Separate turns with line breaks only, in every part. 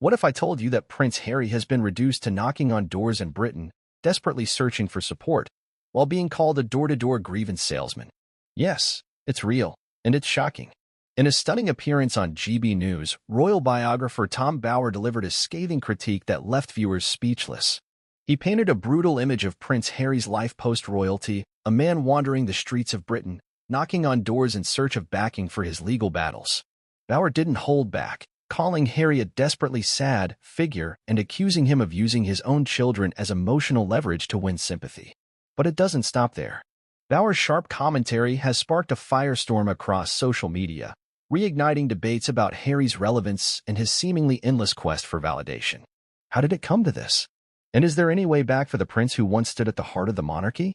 What if I told you that Prince Harry has been reduced to knocking on doors in Britain, desperately searching for support, while being called a door-to-door grievance salesman? Yes, it's real, and it's shocking. In a stunning appearance on GB News, royal biographer Tom Bower delivered a scathing critique that left viewers speechless. He painted a brutal image of Prince Harry's life post-royalty, a man wandering the streets of Britain, knocking on doors in search of backing for his legal battles. Bower didn't hold back, calling Harry a desperately sad figure and accusing him of using his own children as emotional leverage to win sympathy. But it doesn't stop there. Bower's sharp commentary has sparked a firestorm across social media, reigniting debates about Harry's relevance and his seemingly endless quest for validation. How did it come to this? And is there any way back for the prince who once stood at the heart of the monarchy?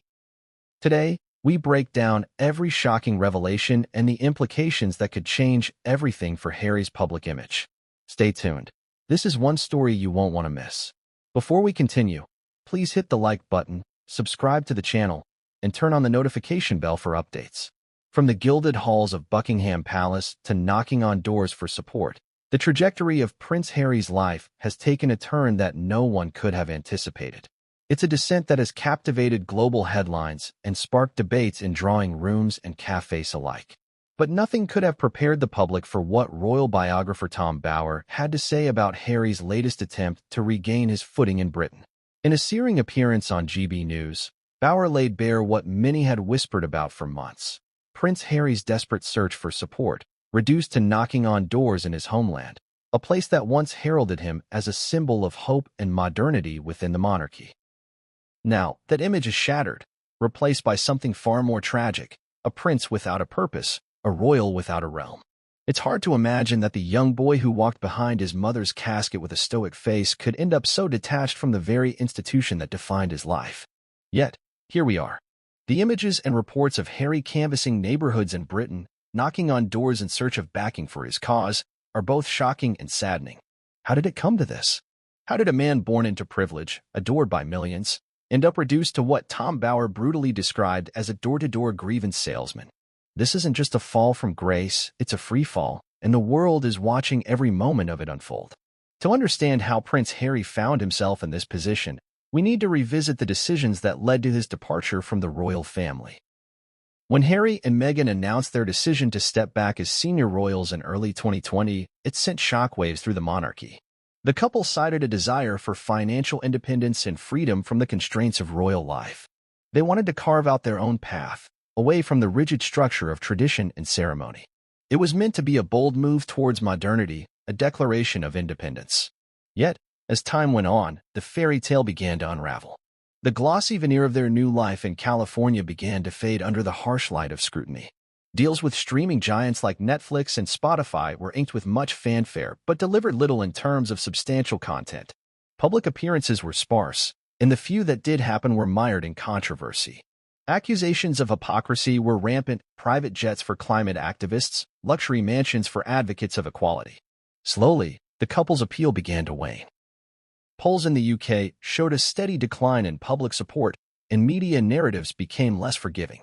Today, we break down every shocking revelation and the implications that could change everything for Harry's public image. Stay tuned. This is one story you won't want to miss. Before we continue, please hit the like button, subscribe to the channel, and turn on the notification bell for updates. From the gilded halls of Buckingham Palace to knocking on doors for support, the trajectory of Prince Harry's life has taken a turn that no one could have anticipated. It's a descent that has captivated global headlines and sparked debates in drawing rooms and cafes alike. But nothing could have prepared the public for what royal biographer Tom Bower had to say about Harry's latest attempt to regain his footing in Britain. In a searing appearance on GB News, Bower laid bare what many had whispered about for months: Prince Harry's desperate search for support, reduced to knocking on doors in his homeland, a place that once heralded him as a symbol of hope and modernity within the monarchy. Now, that image is shattered, replaced by something far more tragic: a prince without a purpose, a royal without a realm. It's hard to imagine that the young boy who walked behind his mother's casket with a stoic face could end up so detached from the very institution that defined his life. Yet, here we are. The images and reports of Harry canvassing neighborhoods in Britain, knocking on doors in search of backing for his cause, are both shocking and saddening. How did it come to this? How did a man born into privilege, adored by millions, end up reduced to what Tom Bower brutally described as a door-to-door grievance salesman? This isn't just a fall from grace, it's a free fall, and the world is watching every moment of it unfold. To understand how Prince Harry found himself in this position, we need to revisit the decisions that led to his departure from the royal family. When Harry and Meghan announced their decision to step back as senior royals in early 2020, it sent shockwaves through the monarchy. The couple cited a desire for financial independence and freedom from the constraints of royal life. They wanted to carve out their own path, away from the rigid structure of tradition and ceremony. It was meant to be a bold move towards modernity, a declaration of independence. Yet, as time went on, the fairy tale began to unravel. The glossy veneer of their new life in California began to fade under the harsh light of scrutiny. Deals with streaming giants like Netflix and Spotify were inked with much fanfare but delivered little in terms of substantial content. Public appearances were sparse, and the few that did happen were mired in controversy. Accusations of hypocrisy were rampant: private jets for climate activists, luxury mansions for advocates of equality. Slowly, the couple's appeal began to wane. Polls in the UK showed a steady decline in public support, and media narratives became less forgiving.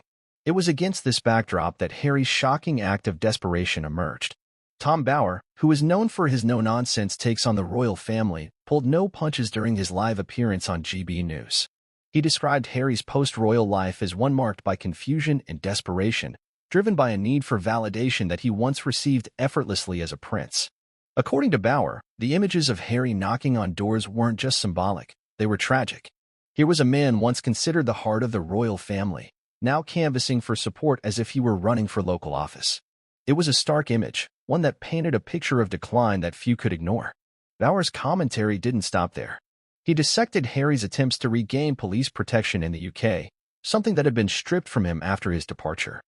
It was against this backdrop that Harry's shocking act of desperation emerged. Tom Bower, who is known for his no-nonsense takes on the royal family, pulled no punches during his live appearance on GB News. He described Harry's post-royal life as one marked by confusion and desperation, driven by a need for validation that he once received effortlessly as a prince. According to Bower, the images of Harry knocking on doors weren't just symbolic, they were tragic. Here was a man once considered the heart of the royal family, now canvassing for support as if he were running for local office. It was a stark image, one that painted a picture of decline that few could ignore. Bower's commentary didn't stop there. He dissected Harry's attempts to regain police protection in the UK, something that had been stripped from him after his departure.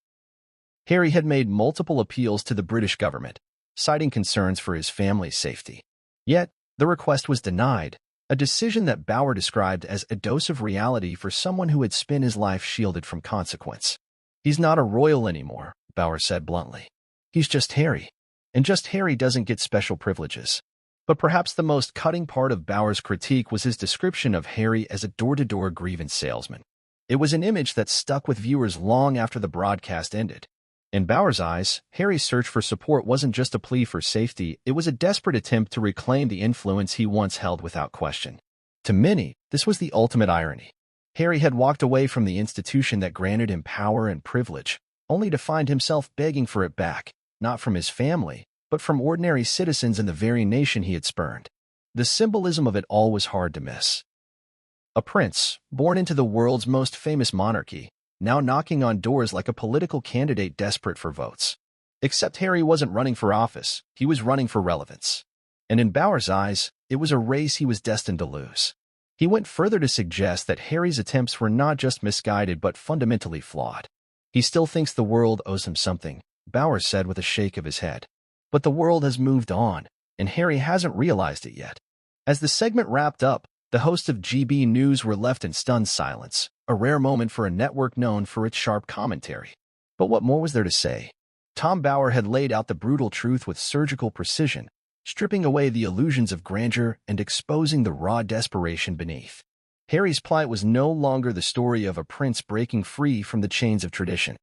Harry had made multiple appeals to the British government, citing concerns for his family's safety. Yet, the request was denied, a decision that Bower described as a dose of reality for someone who had spent his life shielded from consequence. "He's not a royal anymore," Bower said bluntly. "He's just Harry. And just Harry doesn't get special privileges." But perhaps the most cutting part of Bower's critique was his description of Harry as a door-to-door grievance salesman. It was an image that stuck with viewers long after the broadcast ended. In Bauer's eyes, Harry's search for support wasn't just a plea for safety, it was a desperate attempt to reclaim the influence he once held without question. To many, this was the ultimate irony. Harry had walked away from the institution that granted him power and privilege, only to find himself begging for it back, not from his family, but from ordinary citizens in the very nation he had spurned. The symbolism of it all was hard to miss. A prince, born into the world's most famous monarchy, now knocking on doors like a political candidate desperate for votes. Except Harry wasn't running for office, he was running for relevance. And in Bauer's eyes, it was a race he was destined to lose. He went further to suggest that Harry's attempts were not just misguided but fundamentally flawed. He still thinks the world owes him something, Bauer said with a shake of his head. But the world has moved on, and Harry hasn't realized it yet. As the segment wrapped up, the hosts of GB News were left in stunned silence, a rare moment for a network known for its sharp commentary. But what more was there to say? Tom Bauer had laid out the brutal truth with surgical precision, stripping away the illusions of grandeur and exposing the raw desperation beneath. Harry's plight was no longer the story of a prince breaking free from the chains of tradition.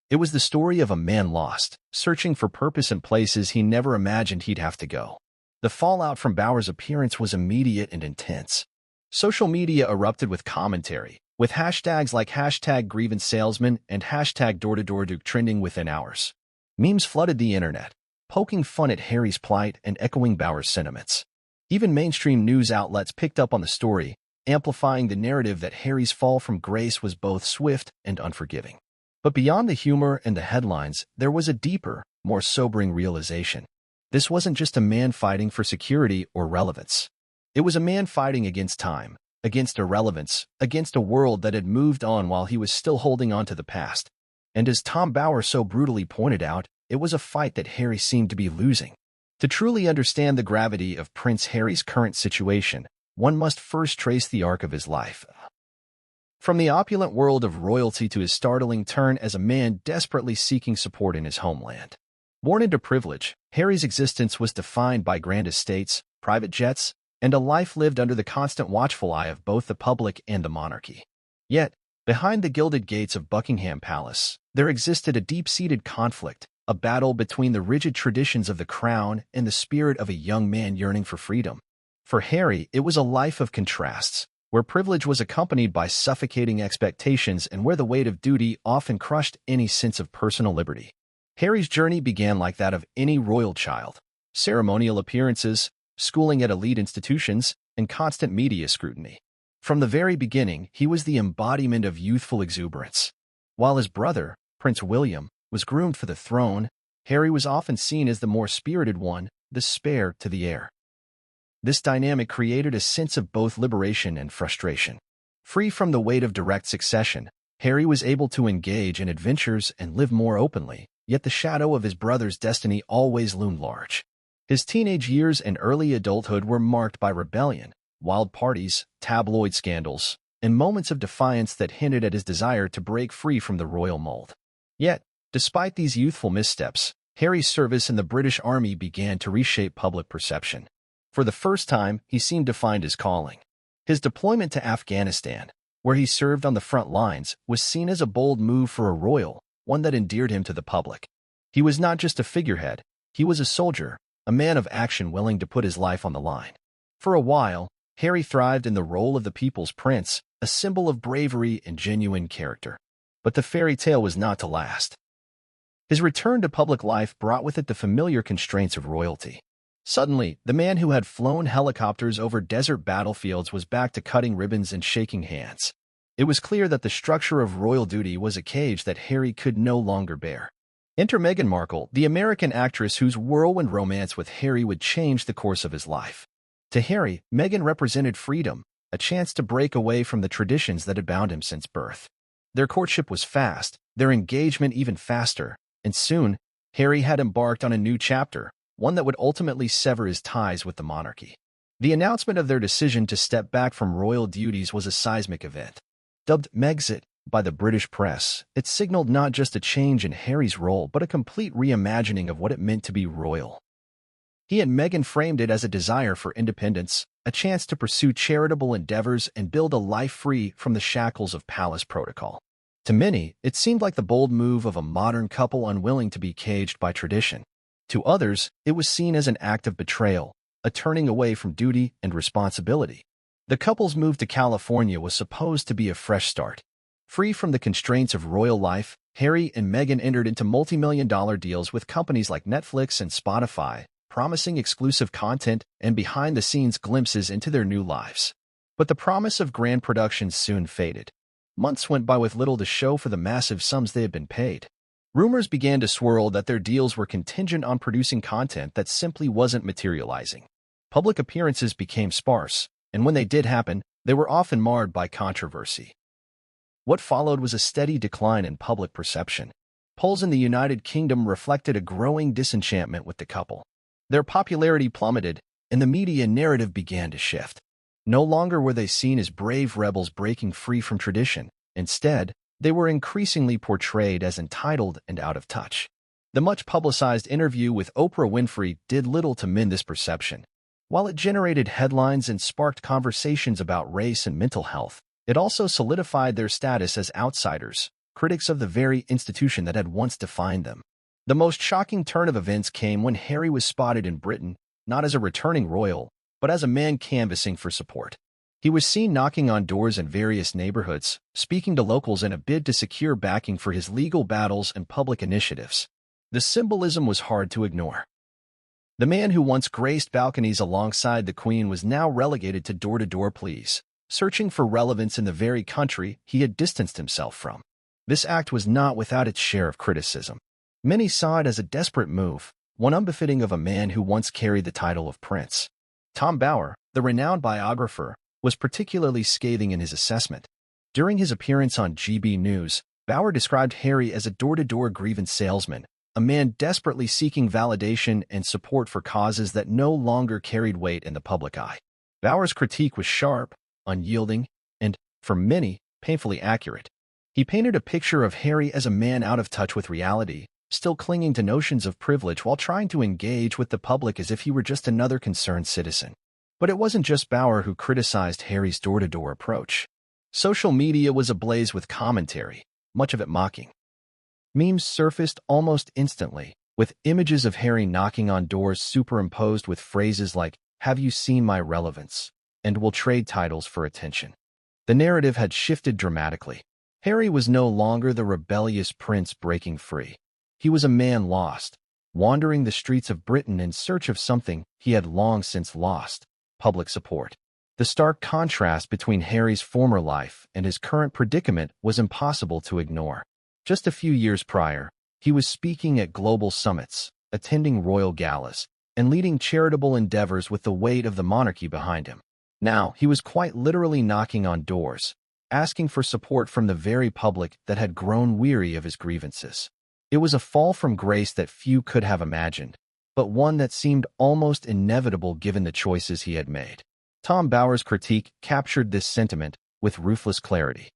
It was the story of a man lost, searching for purpose in places he never imagined he'd have to go. The fallout from Bauer's appearance was immediate and intense. Social media erupted with commentary, with hashtags like #GrievanceSalesman and #DoorToDoorDuke trending within hours. Memes flooded the internet, poking fun at Harry's plight and echoing Bauer's sentiments. Even mainstream news outlets picked up on the story, amplifying the narrative that Harry's fall from grace was both swift and unforgiving. But beyond the humor and the headlines, there was a deeper, more sobering realization. This wasn't just a man fighting for security or relevance. It was a man fighting against time, against irrelevance, against a world that had moved on while he was still holding on to the past. And as Tom Bauer so brutally pointed out, it was a fight that Harry seemed to be losing. To truly understand the gravity of Prince Harry's current situation, one must first trace the arc of his life. From the opulent world of royalty to his startling turn as a man desperately seeking support in his homeland. Born into privilege, Harry's existence was defined by grand estates, private jets, and a life lived under the constant watchful eye of both the public and the monarchy. Yet, behind the gilded gates of Buckingham Palace, there existed a deep-seated conflict, a battle between the rigid traditions of the crown and the spirit of a young man yearning for freedom. For Harry, it was a life of contrasts, where privilege was accompanied by suffocating expectations and where the weight of duty often crushed any sense of personal liberty. Harry's journey began like that of any royal child: ceremonial appearances, schooling at elite institutions, and constant media scrutiny. From the very beginning, he was the embodiment of youthful exuberance. While his brother, Prince William, was groomed for the throne, Harry was often seen as the more spirited one, the spare to the heir. This dynamic created a sense of both liberation and frustration. Free from the weight of direct succession, Harry was able to engage in adventures and live more openly, yet the shadow of his brother's destiny always loomed large. His teenage years and early adulthood were marked by rebellion, wild parties, tabloid scandals, and moments of defiance that hinted at his desire to break free from the royal mold. Yet, despite these youthful missteps, Harry's service in the British Army began to reshape public perception. For the first time, he seemed to find his calling. His deployment to Afghanistan, where he served on the front lines, was seen as a bold move for a royal, one that endeared him to the public. He was not just a figurehead, he was a soldier, a man of action willing to put his life on the line. For a while, Harry thrived in the role of the people's prince, a symbol of bravery and genuine character. But the fairy tale was not to last. His return to public life brought with it the familiar constraints of royalty. Suddenly, the man who had flown helicopters over desert battlefields was back to cutting ribbons and shaking hands. It was clear that the structure of royal duty was a cage that Harry could no longer bear. Enter Meghan Markle, the American actress whose whirlwind romance with Harry would change the course of his life. To Harry, Meghan represented freedom, a chance to break away from the traditions that had bound him since birth. Their courtship was fast, their engagement even faster, and soon, Harry had embarked on a new chapter, one that would ultimately sever his ties with the monarchy. The announcement of their decision to step back from royal duties was a seismic event. Dubbed Megxit by the British press, it signaled not just a change in Harry's role but a complete reimagining of what it meant to be royal. He and Meghan framed it as a desire for independence, a chance to pursue charitable endeavors and build a life free from the shackles of palace protocol. To many, it seemed like the bold move of a modern couple unwilling to be caged by tradition. To others, it was seen as an act of betrayal, a turning away from duty and responsibility. The couple's move to California was supposed to be a fresh start. Free from the constraints of royal life, Harry and Meghan entered into multi-million-dollar deals with companies like Netflix and Spotify, promising exclusive content and behind-the-scenes glimpses into their new lives. But the promise of grand productions soon faded. Months went by with little to show for the massive sums they had been paid. Rumors began to swirl that their deals were contingent on producing content that simply wasn't materializing. Public appearances became sparse, and when they did happen, they were often marred by controversy. What followed was a steady decline in public perception. Polls in the United Kingdom reflected a growing disenchantment with the couple. Their popularity plummeted, and the media narrative began to shift. No longer were they seen as brave rebels breaking free from tradition. Instead, they were increasingly portrayed as entitled and out of touch. The much-publicized interview with Oprah Winfrey did little to mend this perception. While it generated headlines and sparked conversations about race and mental health, it also solidified their status as outsiders, critics of the very institution that had once defined them. The most shocking turn of events came when Harry was spotted in Britain, not as a returning royal, but as a man canvassing for support. He was seen knocking on doors in various neighborhoods, speaking to locals in a bid to secure backing for his legal battles and public initiatives. The symbolism was hard to ignore. The man who once graced balconies alongside the Queen was now relegated to door-to-door pleas, searching for relevance in the very country he had distanced himself from. This act was not without its share of criticism. Many saw it as a desperate move, one unbefitting of a man who once carried the title of prince. Tom Bower, the renowned biographer, was particularly scathing in his assessment. During his appearance on GB News, Bower described Harry as a door-to-door grievance salesman, a man desperately seeking validation and support for causes that no longer carried weight in the public eye. Bower's critique was sharp, unyielding, and, for many, painfully accurate. He painted a picture of Harry as a man out of touch with reality, still clinging to notions of privilege while trying to engage with the public as if he were just another concerned citizen. But it wasn't just Bower who criticized Harry's door-to-door approach. Social media was ablaze with commentary, much of it mocking. Memes surfaced almost instantly, with images of Harry knocking on doors superimposed with phrases like, "Have you seen my relevance?" and "We'll trade titles for attention." The narrative had shifted dramatically. Harry was no longer the rebellious prince breaking free. He was a man lost, wandering the streets of Britain in search of something he had long since lost: public support. The stark contrast between Harry's former life and his current predicament was impossible to ignore. Just a few years prior, he was speaking at global summits, attending royal galas, and leading charitable endeavors with the weight of the monarchy behind him. Now, he was quite literally knocking on doors, asking for support from the very public that had grown weary of his grievances. It was a fall from grace that few could have imagined, but one that seemed almost inevitable given the choices he had made. Tom Bower's critique captured this sentiment with ruthless clarity.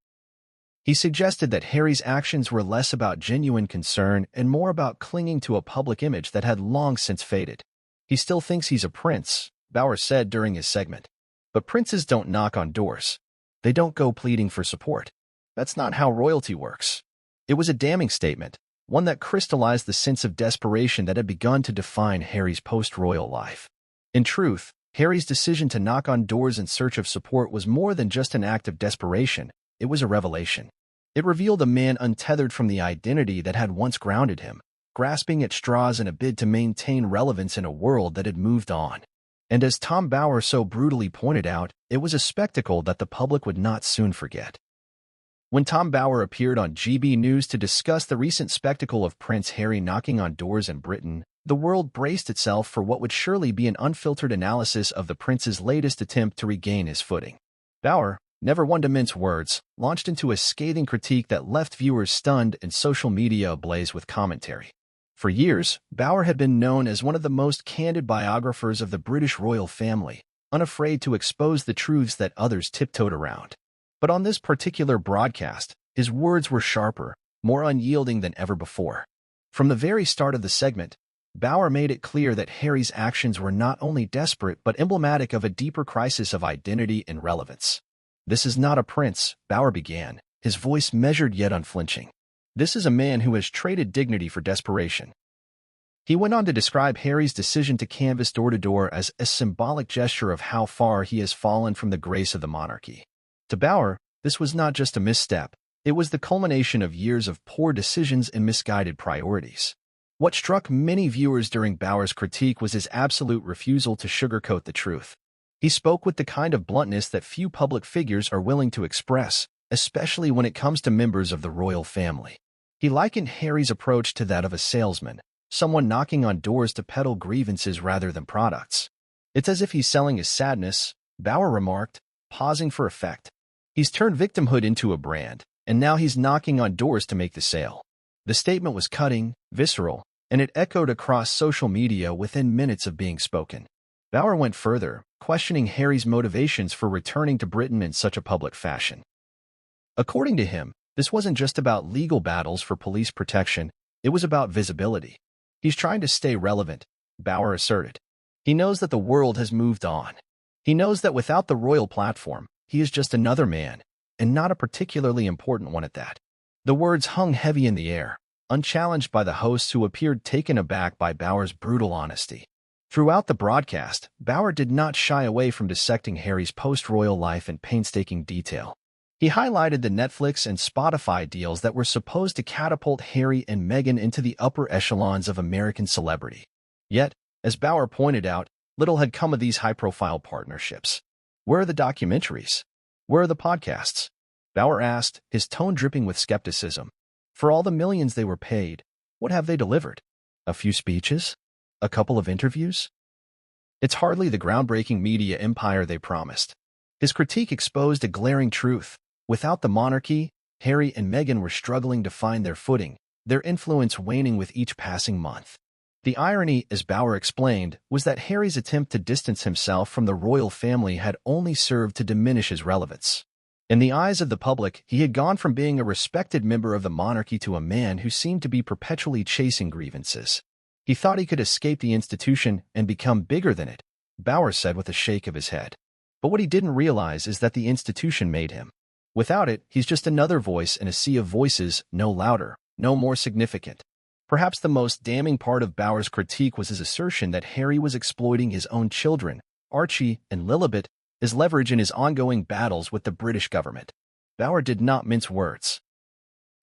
He suggested that Harry's actions were less about genuine concern and more about clinging to a public image that had long since faded. "He still thinks he's a prince," Bower said during his segment. "But princes don't knock on doors. They don't go pleading for support. That's not how royalty works." It was a damning statement, one that crystallized the sense of desperation that had begun to define Harry's post-royal life. In truth, Harry's decision to knock on doors in search of support was more than just an act of desperation. It was a revelation. It revealed a man untethered from the identity that had once grounded him, grasping at straws in a bid to maintain relevance in a world that had moved on. And as Tom Bower so brutally pointed out, it was a spectacle that the public would not soon forget. When Tom Bower appeared on GB News to discuss the recent spectacle of Prince Harry knocking on doors in Britain, the world braced itself for what would surely be an unfiltered analysis of the prince's latest attempt to regain his footing. Bower, never one to mince words, launched into a scathing critique that left viewers stunned and social media ablaze with commentary. For years, Bower had been known as one of the most candid biographers of the British royal family, unafraid to expose the truths that others tiptoed around. But on this particular broadcast, his words were sharper, more unyielding than ever before. From the very start of the segment, Bower made it clear that Harry's actions were not only desperate but emblematic of a deeper crisis of identity and relevance. "This is not a prince," Bower began, his voice measured yet unflinching. This is a man who has traded dignity for desperation. He went on to describe Harry's decision to canvass door-to-door as a symbolic gesture of how far he has fallen from the grace of the monarchy. To Bauer, this was not just a misstep. It was the culmination of years of poor decisions and misguided priorities. What struck many viewers during Bauer's critique was his absolute refusal to sugarcoat the truth. He spoke with the kind of bluntness that few public figures are willing to express, especially when it comes to members of the royal family. He likened Harry's approach to that of a salesman, someone knocking on doors to peddle grievances rather than products. It's as if he's selling his sadness, Bauer remarked, pausing for effect. He's turned victimhood into a brand, and now he's knocking on doors to make the sale. The statement was cutting, visceral, and it echoed across social media within minutes of being spoken. Bauer went further, questioning Harry's motivations for returning to Britain in such a public fashion. According to him, this wasn't just about legal battles for police protection, it was about visibility. He's trying to stay relevant, Bauer asserted. He knows that the world has moved on. He knows that without the royal platform, he is just another man, and not a particularly important one at that. The words hung heavy in the air, unchallenged by the hosts who appeared taken aback by Bauer's brutal honesty. Throughout the broadcast, Bauer did not shy away from dissecting Harry's post-royal life in painstaking detail. He highlighted the Netflix and Spotify deals that were supposed to catapult Harry and Meghan into the upper echelons of American celebrity. Yet, as Bauer pointed out, little had come of these high-profile partnerships. Where are the documentaries? Where are the podcasts? Bauer asked, his tone dripping with skepticism. For all the millions they were paid, what have they delivered? A few speeches? A couple of interviews? It's hardly the groundbreaking media empire they promised. His critique exposed a glaring truth. Without the monarchy, Harry and Meghan were struggling to find their footing, their influence waning with each passing month. The irony, as Bauer explained, was that Harry's attempt to distance himself from the royal family had only served to diminish his relevance. In the eyes of the public, he had gone from being a respected member of the monarchy to a man who seemed to be perpetually chasing grievances. He thought he could escape the institution and become bigger than it, Bauer said with a shake of his head. But what he didn't realize is that the institution made him. Without it, he's just another voice in a sea of voices, no louder, no more significant. Perhaps the most damning part of Bauer's critique was his assertion that Harry was exploiting his own children, Archie and Lilibet, as leverage in his ongoing battles with the British government. Bauer did not mince words.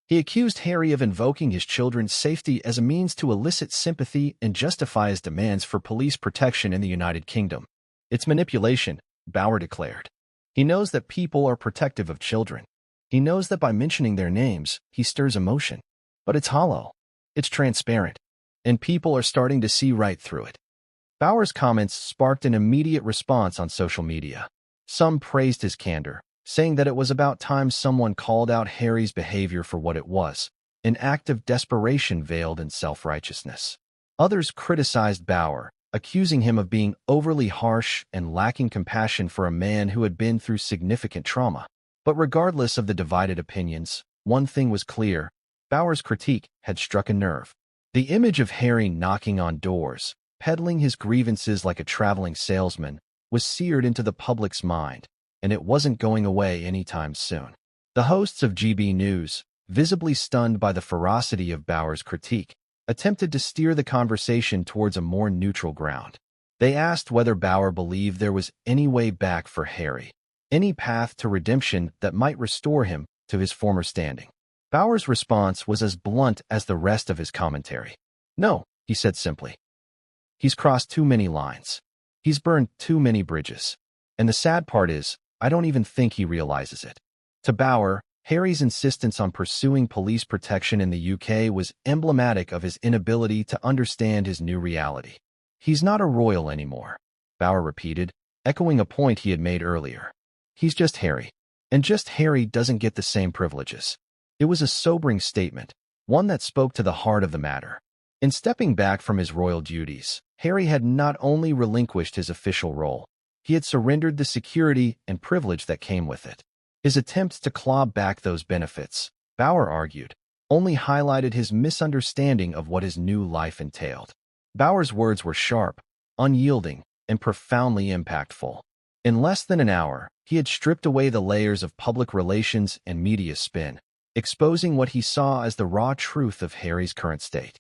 He accused Harry of invoking his children's safety as a means to elicit sympathy and justify his demands for police protection in the United Kingdom. It's manipulation, Bauer declared. He knows that people are protective of children. He knows that by mentioning their names, he stirs emotion. But it's hollow. It's transparent. And people are starting to see right through it. Bauer's comments sparked an immediate response on social media. Some praised his candor, saying that it was about time someone called out Harry's behavior for what it was, an act of desperation veiled in self-righteousness. Others criticized Bauer, accusing him of being overly harsh and lacking compassion for a man who had been through significant trauma. But regardless of the divided opinions, one thing was clear. Bauer's critique had struck a nerve. The image of Harry knocking on doors, peddling his grievances like a traveling salesman, was seared into the public's mind, and it wasn't going away anytime soon. The hosts of GB News, visibly stunned by the ferocity of Bauer's critique, attempted to steer the conversation towards a more neutral ground. They asked whether Bauer believed there was any way back for Harry, any path to redemption that might restore him to his former standing. Bauer's response was as blunt as the rest of his commentary. No, he said simply. He's crossed too many lines. He's burned too many bridges. And the sad part is, I don't even think he realizes it. To Bauer, Harry's insistence on pursuing police protection in the UK was emblematic of his inability to understand his new reality. He's not a royal anymore, Bauer repeated, echoing a point he had made earlier. He's just Harry. And just Harry doesn't get the same privileges. It was a sobering statement, one that spoke to the heart of the matter. In stepping back from his royal duties, Harry had not only relinquished his official role, he had surrendered the security and privilege that came with it. His attempts to claw back those benefits, Bauer argued, only highlighted his misunderstanding of what his new life entailed. Bauer's words were sharp, unyielding, and profoundly impactful. In less than an hour, He had stripped away the layers of public relations and media spin, exposing what he saw as the raw truth of Harry's current state.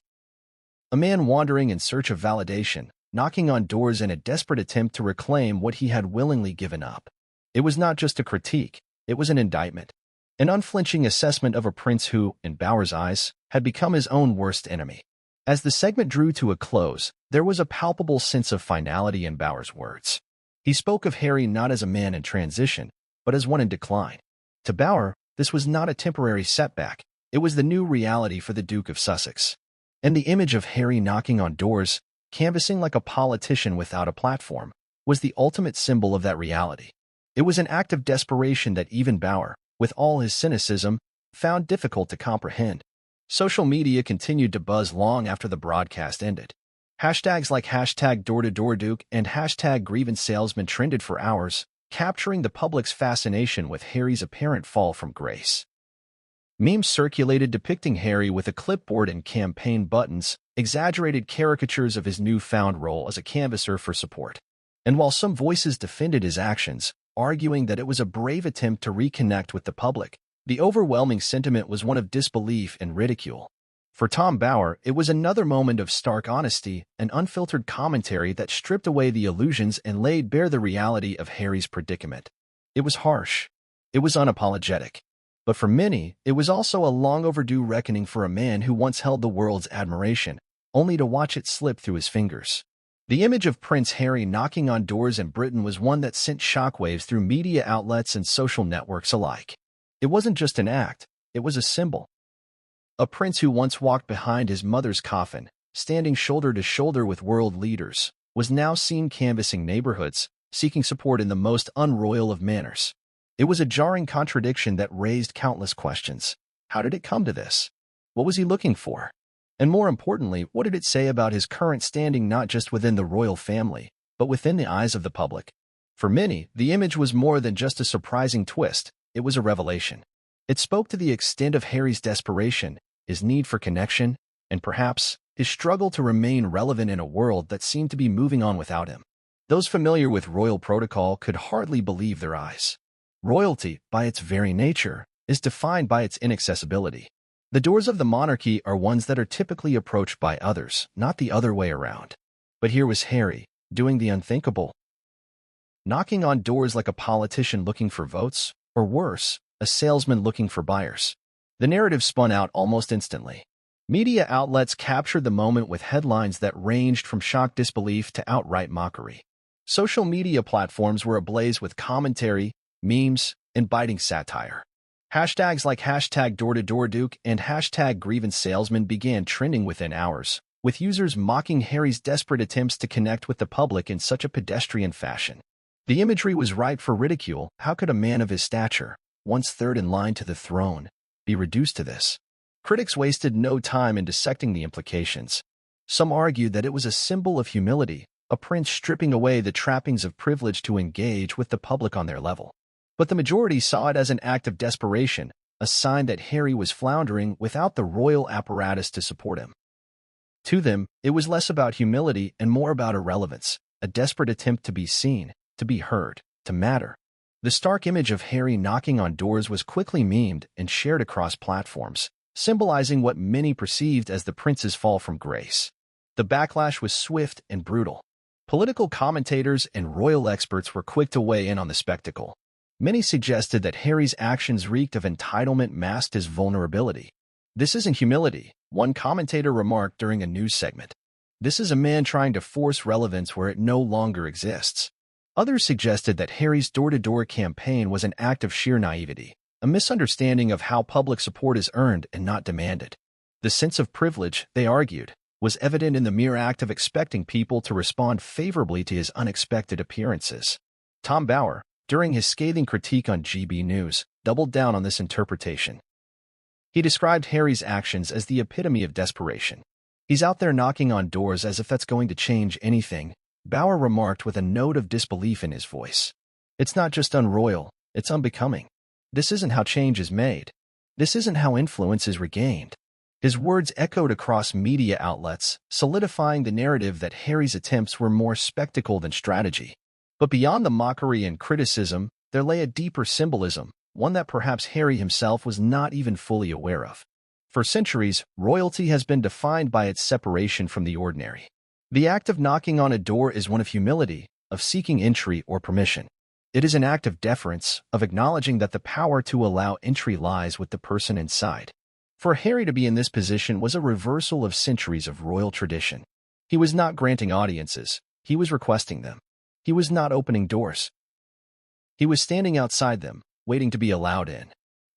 A man wandering in search of validation, knocking on doors in a desperate attempt to reclaim what he had willingly given up. It was not just a critique, it was an indictment, an unflinching assessment of a prince who, in Bauer's eyes, had become his own worst enemy. As the segment drew to a close, there was a palpable sense of finality in Bauer's words. He spoke of Harry not as a man in transition, but as one in decline. To Bauer, this was not a temporary setback, it was the new reality for the Duke of Sussex. And the image of Harry knocking on doors, canvassing like a politician without a platform, was the ultimate symbol of that reality. It was an act of desperation that even Bauer, with all his cynicism, found difficult to comprehend. Social media continued to buzz long after the broadcast ended. Hashtags like #DoorToDoorDuke and #GrievanceSalesman trended for hours, capturing the public's fascination with Harry's apparent fall from grace. Memes circulated depicting Harry with a clipboard and campaign buttons, exaggerated caricatures of his newfound role as a canvasser for support. And while some voices defended his actions, arguing that it was a brave attempt to reconnect with the public, the overwhelming sentiment was one of disbelief and ridicule. For Tom Bauer, it was another moment of stark honesty, an unfiltered commentary that stripped away the illusions and laid bare the reality of Harry's predicament. It was harsh. It was unapologetic. But for many, it was also a long overdue reckoning for a man who once held the world's admiration, only to watch it slip through his fingers. The image of Prince Harry knocking on doors in Britain was one that sent shockwaves through media outlets and social networks alike. It wasn't just an act, it was a symbol. A prince who once walked behind his mother's coffin, standing shoulder to shoulder with world leaders, was now seen canvassing neighborhoods, seeking support in the most unroyal of manners. It was a jarring contradiction that raised countless questions. How did it come to this? What was he looking for? And more importantly, what did it say about his current standing not just within the royal family, but within the eyes of the public? For many, the image was more than just a surprising twist, it was a revelation. It spoke to the extent of Harry's desperation, his need for connection, and perhaps his struggle to remain relevant in a world that seemed to be moving on without him. Those familiar with royal protocol could hardly believe their eyes. Royalty, by its very nature, is defined by its inaccessibility. The doors of the monarchy are ones that are typically approached by others, not the other way around. But here was Harry, doing the unthinkable. Knocking on doors like a politician looking for votes, or worse, a salesman looking for buyers. The narrative spun out almost instantly. Media outlets captured the moment with headlines that ranged from shocked disbelief to outright mockery. Social media platforms were ablaze with commentary, memes, and biting satire. Hashtags like #DoorToDoorDuke and #GrievanceSalesman began trending within hours, with users mocking Harry's desperate attempts to connect with the public in such a pedestrian fashion. The imagery was ripe for ridicule. How could a man of his stature, once third in line to the throne, be reduced to this? Critics wasted no time in dissecting the implications. Some argued that it was a symbol of humility, a prince stripping away the trappings of privilege to engage with the public on their level. But the majority saw it as an act of desperation, a sign that Harry was floundering without the royal apparatus to support him. To them, it was less about humility and more about irrelevance, a desperate attempt to be seen, to be heard, to matter. The stark image of Harry knocking on doors was quickly memed and shared across platforms, symbolizing what many perceived as the prince's fall from grace. The backlash was swift and brutal. Political commentators and royal experts were quick to weigh in on the spectacle. Many suggested that Harry's actions reeked of entitlement masked his vulnerability. "This isn't humility," one commentator remarked during a news segment. "This is a man trying to force relevance where it no longer exists." Others suggested that Harry's door-to-door campaign was an act of sheer naivety, a misunderstanding of how public support is earned and not demanded. The sense of privilege, they argued, was evident in the mere act of expecting people to respond favorably to his unexpected appearances. Tom Bauer, during his scathing critique on GB News, doubled down on this interpretation. He described Harry's actions as the epitome of desperation. "He's out there knocking on doors as if that's going to change anything," Bauer remarked with a note of disbelief in his voice. "It's not just unroyal, it's unbecoming. This isn't how change is made. This isn't how influence is regained." His words echoed across media outlets, solidifying the narrative that Harry's attempts were more spectacle than strategy. But beyond the mockery and criticism, there lay a deeper symbolism, one that perhaps Harry himself was not even fully aware of. For centuries, royalty has been defined by its separation from the ordinary. The act of knocking on a door is one of humility, of seeking entry or permission. It is an act of deference, of acknowledging that the power to allow entry lies with the person inside. For Harry to be in this position was a reversal of centuries of royal tradition. He was not granting audiences, he was requesting them. He was not opening doors. He was standing outside them, waiting to be allowed in.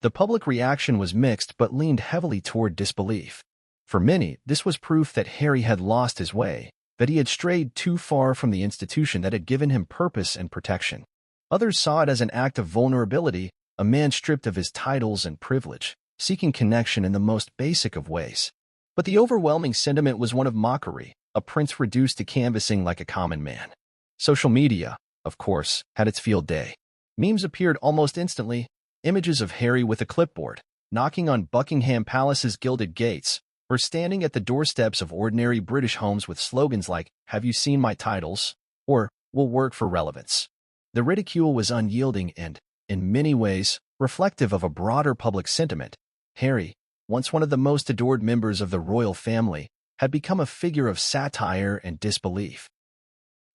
The public reaction was mixed but leaned heavily toward disbelief. For many, this was proof that Harry had lost his way, that he had strayed too far from the institution that had given him purpose and protection. Others saw it as an act of vulnerability, a man stripped of his titles and privilege, seeking connection in the most basic of ways. But the overwhelming sentiment was one of mockery, a prince reduced to canvassing like a common man. Social media, of course, had its field day. Memes appeared almost instantly, images of Harry with a clipboard, knocking on Buckingham Palace's gilded gates, or standing at the doorsteps of ordinary British homes with slogans like, "Have you seen my titles?" or "We'll work for relevance." The ridicule was unyielding and, in many ways, reflective of a broader public sentiment. Harry, once one of the most adored members of the royal family, had become a figure of satire and disbelief.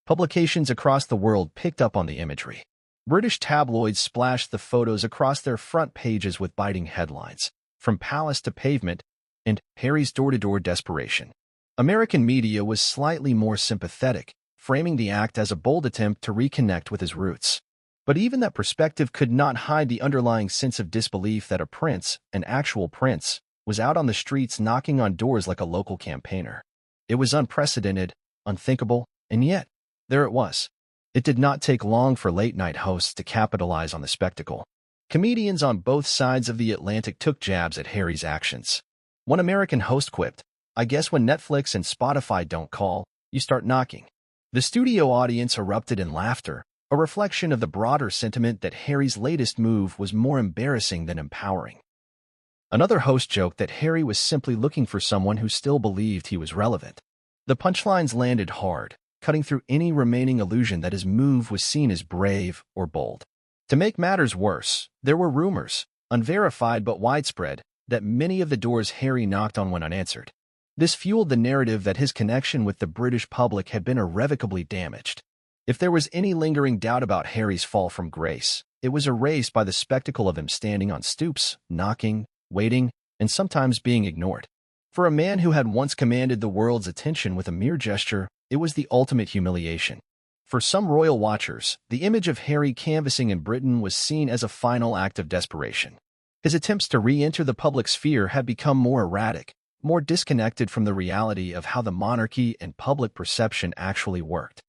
Publications across the world picked up on the imagery. British tabloids splashed the photos across their front pages with biting headlines, "From Palace to Pavement" and "Harry's Door-to-Door Desperation." American media was slightly more sympathetic, framing the act as a bold attempt to reconnect with his roots. But even that perspective could not hide the underlying sense of disbelief that a prince, an actual prince, was out on the streets knocking on doors like a local campaigner. It was unprecedented, unthinkable, and yet, there it was. It did not take long for late-night hosts to capitalize on the spectacle. Comedians on both sides of the Atlantic took jabs at Harry's actions. One American host quipped, "I guess when Netflix and Spotify don't call, you start knocking." The studio audience erupted in laughter, a reflection of the broader sentiment that Harry's latest move was more embarrassing than empowering. Another host joked that Harry was simply looking for someone who still believed he was relevant. The punchlines landed hard, cutting through any remaining illusion that his move was seen as brave or bold. To make matters worse, there were rumors, unverified but widespread, that many of the doors Harry knocked on went unanswered. This fueled the narrative that his connection with the British public had been irrevocably damaged. If there was any lingering doubt about Harry's fall from grace, it was erased by the spectacle of him standing on stoops, knocking, waiting, and sometimes being ignored. For a man who had once commanded the world's attention with a mere gesture, it was the ultimate humiliation. For some royal watchers, the image of Harry canvassing in Britain was seen as a final act of desperation. His attempts to re-enter the public sphere had become more erratic, more disconnected from the reality of how the monarchy and public perception actually worked.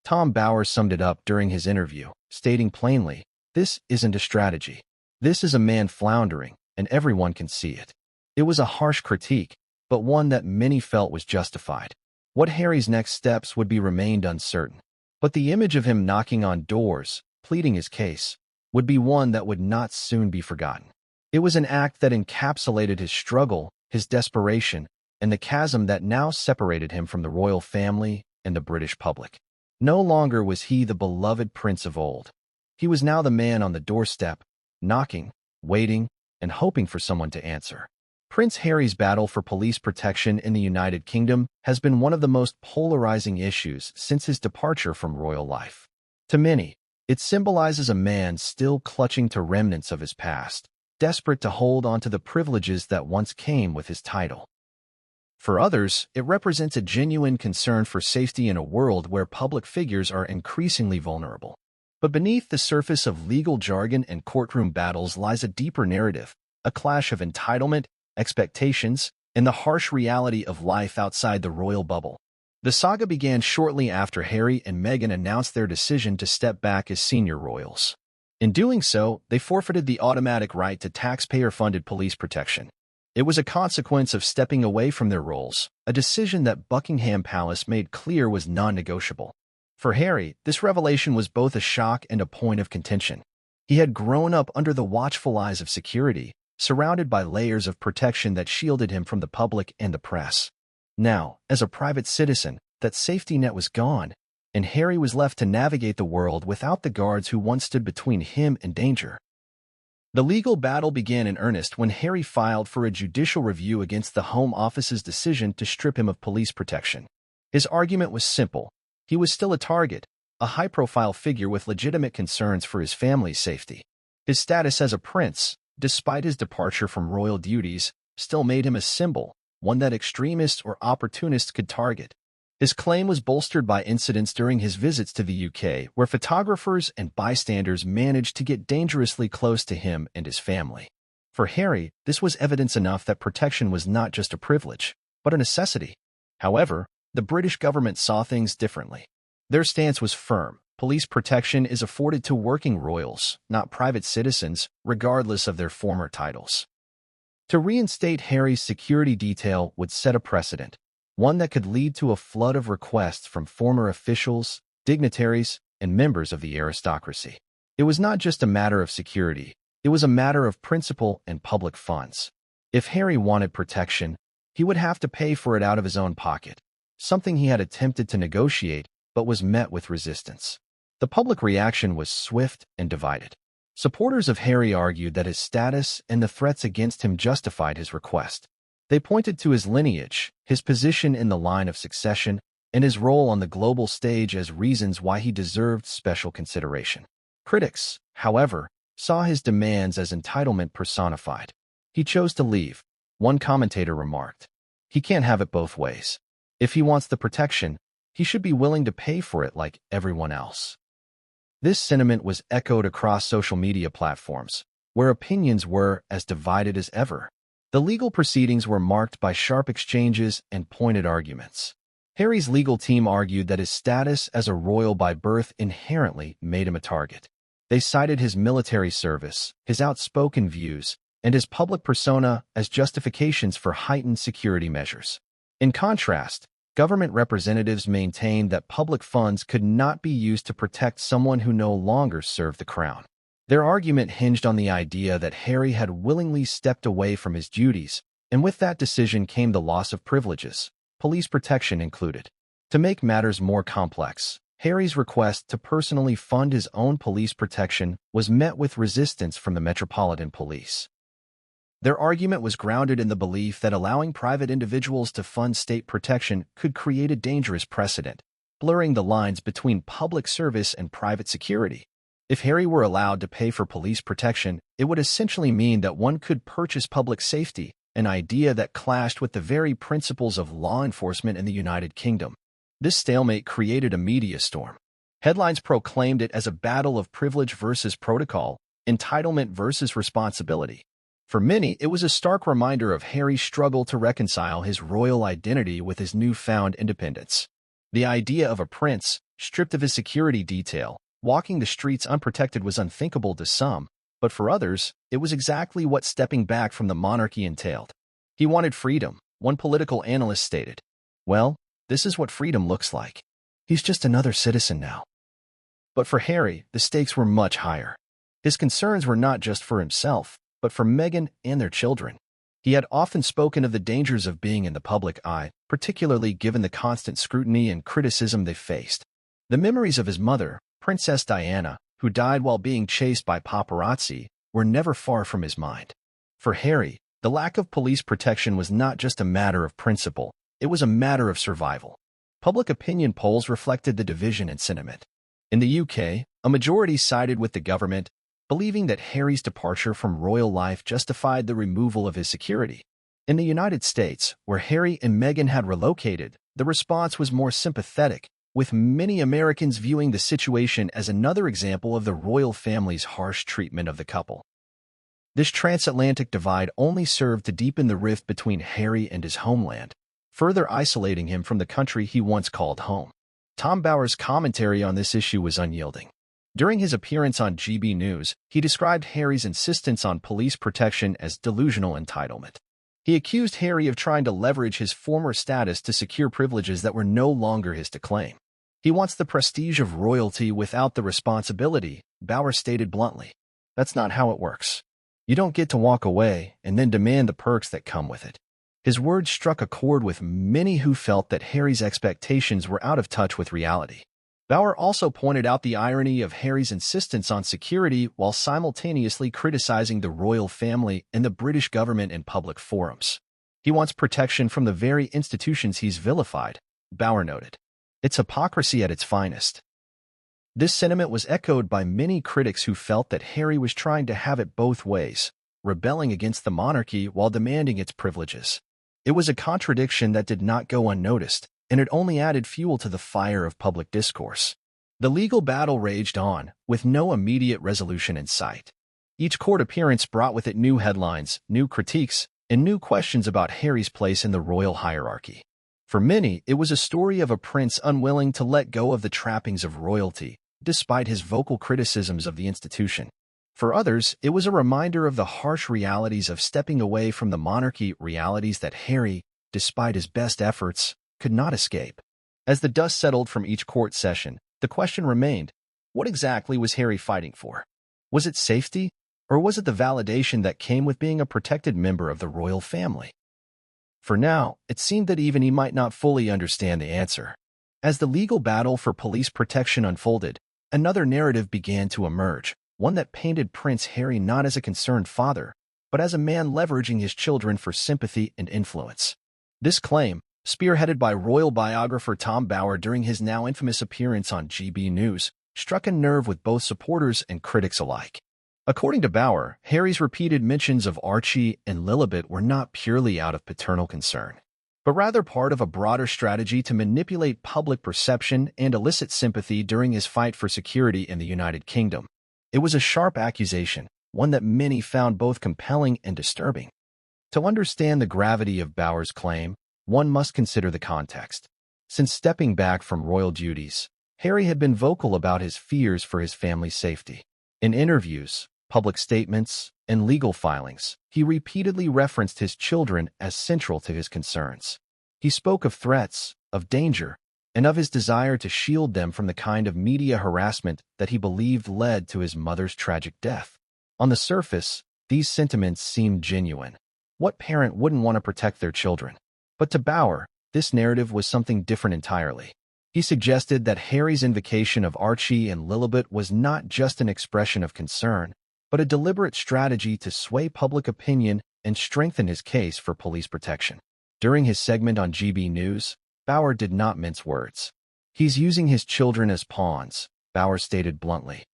Tom Bowers summed it up during his interview, stating plainly, "This isn't a strategy. This is a man floundering, and everyone can see it." It was a harsh critique, but one that many felt was justified. What Harry's next steps would be remained uncertain. But the image of him knocking on doors, pleading his case, would be one that would not soon be forgotten. It was an act that encapsulated his struggle, his desperation, and the chasm that now separated him from the royal family and the British public. No longer was he the beloved prince of old. He was now the man on the doorstep, knocking, waiting, and hoping for someone to answer. Prince Harry's battle for police protection in the United Kingdom has been one of the most polarizing issues since his departure from royal life. To many, it symbolizes a man still clutching to remnants of his past, desperate to hold on to the privileges that once came with his title. For others, it represents a genuine concern for safety in a world where public figures are increasingly vulnerable. But beneath the surface of legal jargon and courtroom battles lies a deeper narrative, a clash of entitlement, expectations, and the harsh reality of life outside the royal bubble. The saga began shortly after Harry and Meghan announced their decision to step back as senior royals. In doing so, they forfeited the automatic right to taxpayer-funded police protection. It was a consequence of stepping away from their roles, a decision that Buckingham Palace made clear was non-negotiable. For Harry, this revelation was both a shock and a point of contention. He had grown up under the watchful eyes of security, surrounded by layers of protection that shielded him from the public and the press. Now, as a private citizen, that safety net was gone, and Harry was left to navigate the world without the guards who once stood between him and danger. The legal battle began in earnest when Harry filed for a judicial review against the Home Office's decision to strip him of police protection. His argument was simple. He was still a target, a high-profile figure with legitimate concerns for his family's safety. His status as a prince, despite his departure from royal duties, still made him a symbol, one that extremists or opportunists could target. His claim was bolstered by incidents during his visits to the UK, where photographers and bystanders managed to get dangerously close to him and his family. For Harry, this was evidence enough that protection was not just a privilege, but a necessity. However, the British government saw things differently. Their stance was firm. Police protection is afforded to working royals, not private citizens, regardless of their former titles. To reinstate Harry's security detail would set a precedent, one that could lead to a flood of requests from former officials, dignitaries, and members of the aristocracy. It was not just a matter of security, it was a matter of principle and public funds. If Harry wanted protection, he would have to pay for it out of his own pocket, something he had attempted to negotiate but was met with resistance. The public reaction was swift and divided. Supporters of Harry argued that his status and the threats against him justified his request. They pointed to his lineage, his position in the line of succession, and his role on the global stage as reasons why he deserved special consideration. Critics, however, saw his demands as entitlement personified. He chose to leave. One commentator remarked, "He can't have it both ways. If he wants the protection, he should be willing to pay for it like everyone else." This sentiment was echoed across social media platforms, where opinions were as divided as ever. The legal proceedings were marked by sharp exchanges and pointed arguments. Harry's legal team argued that his status as a royal by birth inherently made him a target. They cited his military service, his outspoken views, and his public persona as justifications for heightened security measures. In contrast, government representatives maintained that public funds could not be used to protect someone who no longer served the crown. Their argument hinged on the idea that Harry had willingly stepped away from his duties, and with that decision came the loss of privileges, police protection included. To make matters more complex, Harry's request to personally fund his own police protection was met with resistance from the Metropolitan Police. Their argument was grounded in the belief that allowing private individuals to fund state protection could create a dangerous precedent, blurring the lines between public service and private security. If Harry were allowed to pay for police protection, it would essentially mean that one could purchase public safety, an idea that clashed with the very principles of law enforcement in the United Kingdom. This stalemate created a media storm. Headlines proclaimed it as a battle of privilege versus protocol, entitlement versus responsibility. For many, it was a stark reminder of Harry's struggle to reconcile his royal identity with his newfound independence. The idea of a prince, stripped of his security detail, walking the streets unprotected was unthinkable to some, but for others, it was exactly what stepping back from the monarchy entailed. He wanted freedom, one political analyst stated. Well, this is what freedom looks like. He's just another citizen now. But for Harry, the stakes were much higher. His concerns were not just for himself, but for Meghan and their children. He had often spoken of the dangers of being in the public eye, particularly given the constant scrutiny and criticism they faced. The memories of his mother, Princess Diana, who died while being chased by paparazzi, were never far from his mind. For Harry, the lack of police protection was not just a matter of principle, it was a matter of survival. Public opinion polls reflected the division in sentiment. In the UK, a majority sided with the government, believing that Harry's departure from royal life justified the removal of his security. In the United States, where Harry and Meghan had relocated, the response was more sympathetic, with many Americans viewing the situation as another example of the royal family's harsh treatment of the couple. This transatlantic divide only served to deepen the rift between Harry and his homeland, further isolating him from the country he once called home. Tom Bower's commentary on this issue was unyielding. During his appearance on GB News, he described Harry's insistence on police protection as delusional entitlement. He accused Harry of trying to leverage his former status to secure privileges that were no longer his to claim. He wants the prestige of royalty without the responsibility, Bower stated bluntly. That's not how it works. You don't get to walk away and then demand the perks that come with it. His words struck a chord with many who felt that Harry's expectations were out of touch with reality. Bauer also pointed out the irony of Harry's insistence on security while simultaneously criticizing the royal family and the British government in public forums. He wants protection from the very institutions he's vilified, Bauer noted. It's hypocrisy at its finest. This sentiment was echoed by many critics who felt that Harry was trying to have it both ways, rebelling against the monarchy while demanding its privileges. It was a contradiction that did not go unnoticed, and it only added fuel to the fire of public discourse. The legal battle raged on, with no immediate resolution in sight. Each court appearance brought with it new headlines, new critiques, and new questions about Harry's place in the royal hierarchy. For many, it was a story of a prince unwilling to let go of the trappings of royalty, despite his vocal criticisms of the institution. For others, it was a reminder of the harsh realities of stepping away from the monarchy, realities that Harry, despite his best efforts, could not escape. As the dust settled from each court session, the question remained, what exactly was Harry fighting for? Was it safety, or was it the validation that came with being a protected member of the royal family? For now, it seemed that even he might not fully understand the answer. As the legal battle for police protection unfolded, another narrative began to emerge, one that painted Prince Harry not as a concerned father, but as a man leveraging his children for sympathy and influence. This claim, spearheaded by royal biographer Tom Bauer during his now infamous appearance on GB News, struck a nerve with both supporters and critics alike. According to Bauer, Harry's repeated mentions of Archie and Lilibet were not purely out of paternal concern, but rather part of a broader strategy to manipulate public perception and elicit sympathy during his fight for security in the United Kingdom. It was a sharp accusation, one that many found both compelling and disturbing. To understand the gravity of Bauer's claim, one must consider the context. Since stepping back from royal duties, Harry had been vocal about his fears for his family's safety. In interviews, public statements, and legal filings, he repeatedly referenced his children as central to his concerns. He spoke of threats, of danger, and of his desire to shield them from the kind of media harassment that he believed led to his mother's tragic death. On the surface, these sentiments seemed genuine. What parent wouldn't want to protect their children? But to Bauer, this narrative was something different entirely. He suggested that Harry's invocation of Archie and Lilibet was not just an expression of concern, but a deliberate strategy to sway public opinion and strengthen his case for police protection. During his segment on GB News, Bauer did not mince words. He's using his children as pawns, Bauer stated bluntly.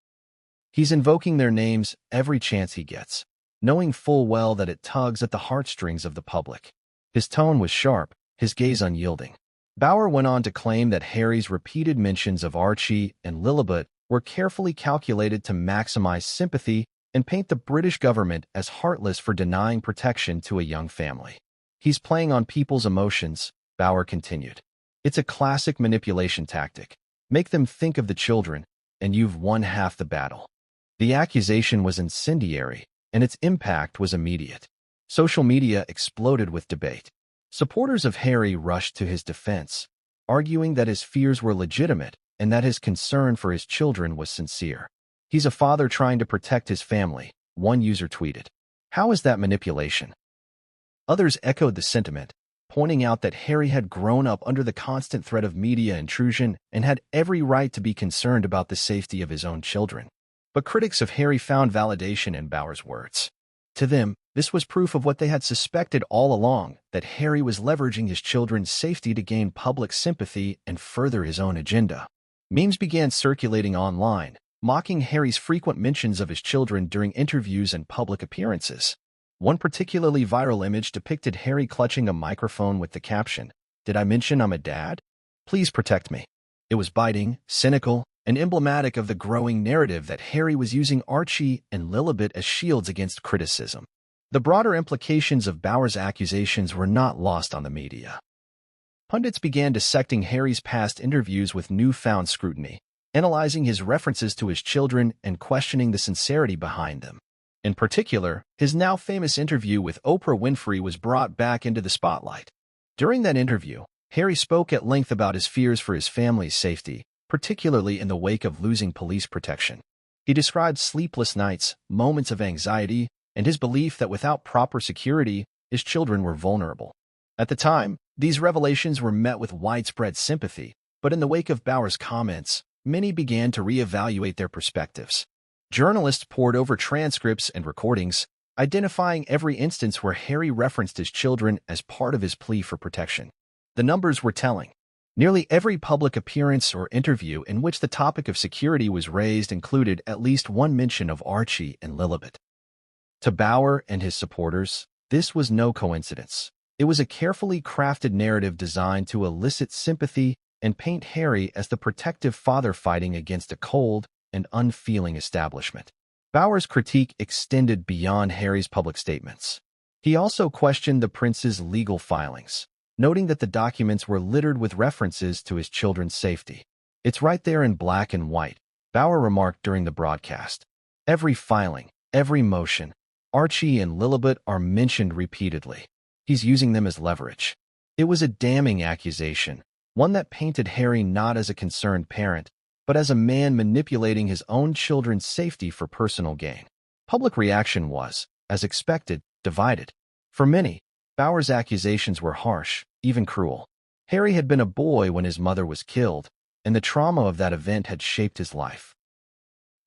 He's invoking their names every chance he gets, knowing full well that it tugs at the heartstrings of the public. His tone was sharp, his gaze unyielding. Bauer went on to claim that Harry's repeated mentions of Archie and Lilibet were carefully calculated to maximize sympathy and paint the British government as heartless for denying protection to a young family. He's playing on people's emotions, Bauer continued. It's a classic manipulation tactic. Make them think of the children, and you've won half the battle. The accusation was incendiary, and its impact was immediate. Social media exploded with debate. Supporters of Harry rushed to his defense, arguing that his fears were legitimate and that his concern for his children was sincere. He's a father trying to protect his family, one user tweeted. How is that manipulation? Others echoed the sentiment, pointing out that Harry had grown up under the constant threat of media intrusion and had every right to be concerned about the safety of his own children. But critics of Harry found validation in Bauer's words. To them, this was proof of what they had suspected all along, that Harry was leveraging his children's safety to gain public sympathy and further his own agenda. Memes began circulating online, mocking Harry's frequent mentions of his children during interviews and public appearances. One particularly viral image depicted Harry clutching a microphone with the caption, "Did I mention I'm a dad? Please protect me." It was biting, cynical, and emblematic of the growing narrative that Harry was using Archie and Lilibet as shields against criticism. The broader implications of Bauer's accusations were not lost on the media. Pundits began dissecting Harry's past interviews with newfound scrutiny, analyzing his references to his children and questioning the sincerity behind them. In particular, his now famous interview with Oprah Winfrey was brought back into the spotlight. During that interview, Harry spoke at length about his fears for his family's safety, particularly in the wake of losing police protection. He described sleepless nights, moments of anxiety, and his belief that without proper security, his children were vulnerable. At the time, these revelations were met with widespread sympathy, but in the wake of Bauer's comments, many began to reevaluate their perspectives. Journalists pored over transcripts and recordings, identifying every instance where Harry referenced his children as part of his plea for protection. The numbers were telling. Nearly every public appearance or interview in which the topic of security was raised included at least one mention of Archie and Lilibet. To Bauer and his supporters, this was no coincidence. It was a carefully crafted narrative designed to elicit sympathy and paint Harry as the protective father fighting against a cold and unfeeling establishment. Bauer's critique extended beyond Harry's public statements. He also questioned the prince's legal filings, noting that the documents were littered with references to his children's safety. "It's right there in black and white," Bauer remarked during the broadcast. "Every filing, every motion, Archie and Lilibet are mentioned repeatedly. He's using them as leverage." It was a damning accusation, one that painted Harry not as a concerned parent, but as a man manipulating his own children's safety for personal gain. Public reaction was, as expected, divided. For many, Bauer's accusations were harsh, even cruel. Harry had been a boy when his mother was killed, and the trauma of that event had shaped his life.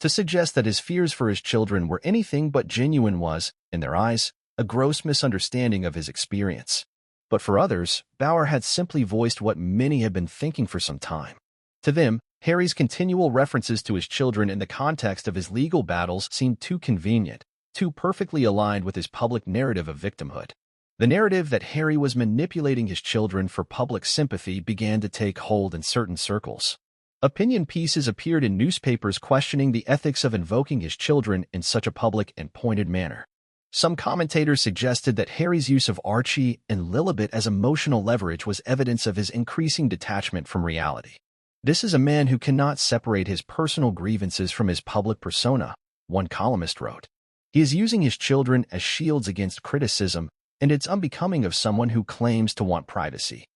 To suggest that his fears for his children were anything but genuine was, in their eyes, a gross misunderstanding of his experience. But for others, Bauer had simply voiced what many had been thinking for some time. To them, Harry's continual references to his children in the context of his legal battles seemed too convenient, too perfectly aligned with his public narrative of victimhood. The narrative that Harry was manipulating his children for public sympathy began to take hold in certain circles. Opinion pieces appeared in newspapers questioning the ethics of invoking his children in such a public and pointed manner. Some commentators suggested that Harry's use of Archie and Lilibet as emotional leverage was evidence of his increasing detachment from reality. "This is a man who cannot separate his personal grievances from his public persona," one columnist wrote. "He is using his children as shields against criticism, and it's unbecoming of someone who claims to want privacy."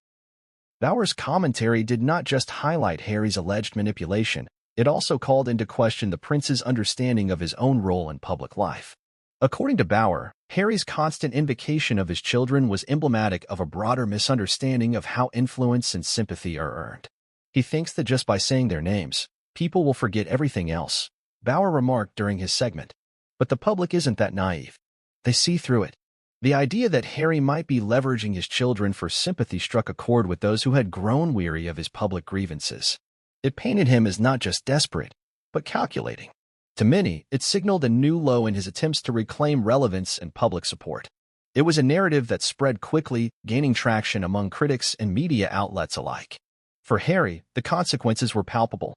Bauer's commentary did not just highlight Harry's alleged manipulation, it also called into question the prince's understanding of his own role in public life. According to Bauer, Harry's constant invocation of his children was emblematic of a broader misunderstanding of how influence and sympathy are earned. "He thinks that just by saying their names, people will forget everything else," Bauer remarked during his segment. But the public isn't that naive. They see through it. The idea that Harry might be leveraging his children for sympathy struck a chord with those who had grown weary of his public grievances. It painted him as not just desperate, but calculating. To many, it signaled a new low in his attempts to reclaim relevance and public support. It was a narrative that spread quickly, gaining traction among critics and media outlets alike. For Harry, the consequences were palpable.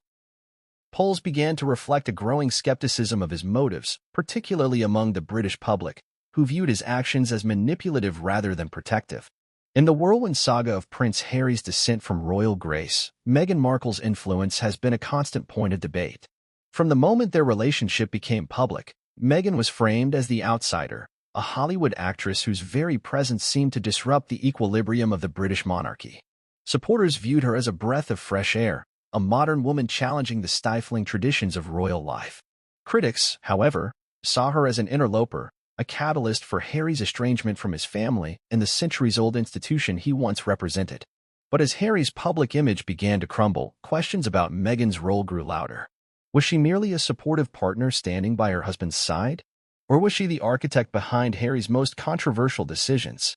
Polls began to reflect a growing skepticism of his motives, particularly among the British public, who viewed his actions as manipulative rather than protective. In the whirlwind saga of Prince Harry's descent from royal grace, Meghan Markle's influence has been a constant point of debate. From the moment their relationship became public, Meghan was framed as the outsider, a Hollywood actress whose very presence seemed to disrupt the equilibrium of the British monarchy. Supporters viewed her as a breath of fresh air, a modern woman challenging the stifling traditions of royal life. Critics, however, saw her as an interloper, a catalyst for Harry's estrangement from his family and the centuries-old institution he once represented. But as Harry's public image began to crumble, questions about Meghan's role grew louder. Was she merely a supportive partner standing by her husband's side? Or was she the architect behind Harry's most controversial decisions?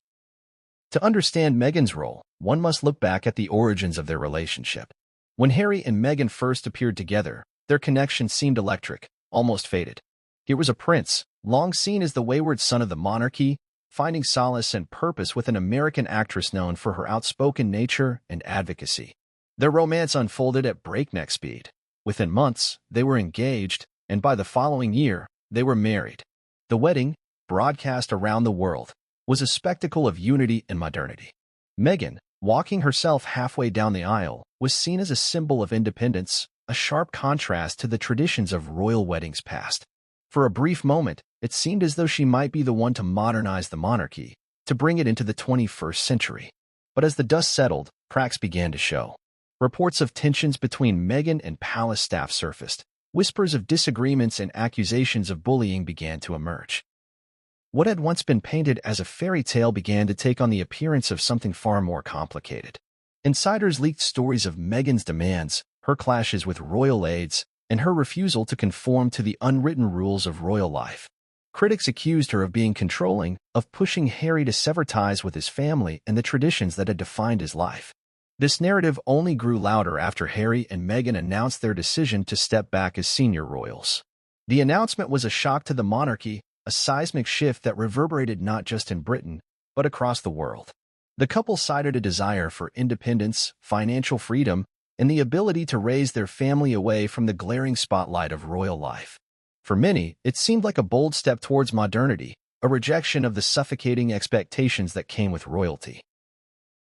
To understand Meghan's role, one must look back at the origins of their relationship. When Harry and Meghan first appeared together, their connection seemed electric, almost fated. Here was a prince, long seen as the wayward son of the monarchy, finding solace and purpose with an American actress known for her outspoken nature and advocacy. Their romance unfolded at breakneck speed. Within months, they were engaged, and by the following year, they were married. The wedding, broadcast around the world, was a spectacle of unity and modernity. Meghan, walking herself halfway down the aisle, was seen as a symbol of independence, a sharp contrast to the traditions of royal weddings past. For a brief moment, it seemed as though she might be the one to modernize the monarchy, to bring it into the 21st century. But as the dust settled, cracks began to show. Reports of tensions between Meghan and palace staff surfaced. Whispers of disagreements and accusations of bullying began to emerge. What had once been painted as a fairy tale began to take on the appearance of something far more complicated. Insiders leaked stories of Meghan's demands, her clashes with royal aides, and her refusal to conform to the unwritten rules of royal life. Critics accused her of being controlling, of pushing Harry to sever ties with his family and the traditions that had defined his life. This narrative only grew louder after Harry and Meghan announced their decision to step back as senior royals. The announcement was a shock to the monarchy, a seismic shift that reverberated not just in Britain, but across the world. The couple cited a desire for independence, financial freedom, and the ability to raise their family away from the glaring spotlight of royal life. For many, it seemed like a bold step towards modernity, a rejection of the suffocating expectations that came with royalty.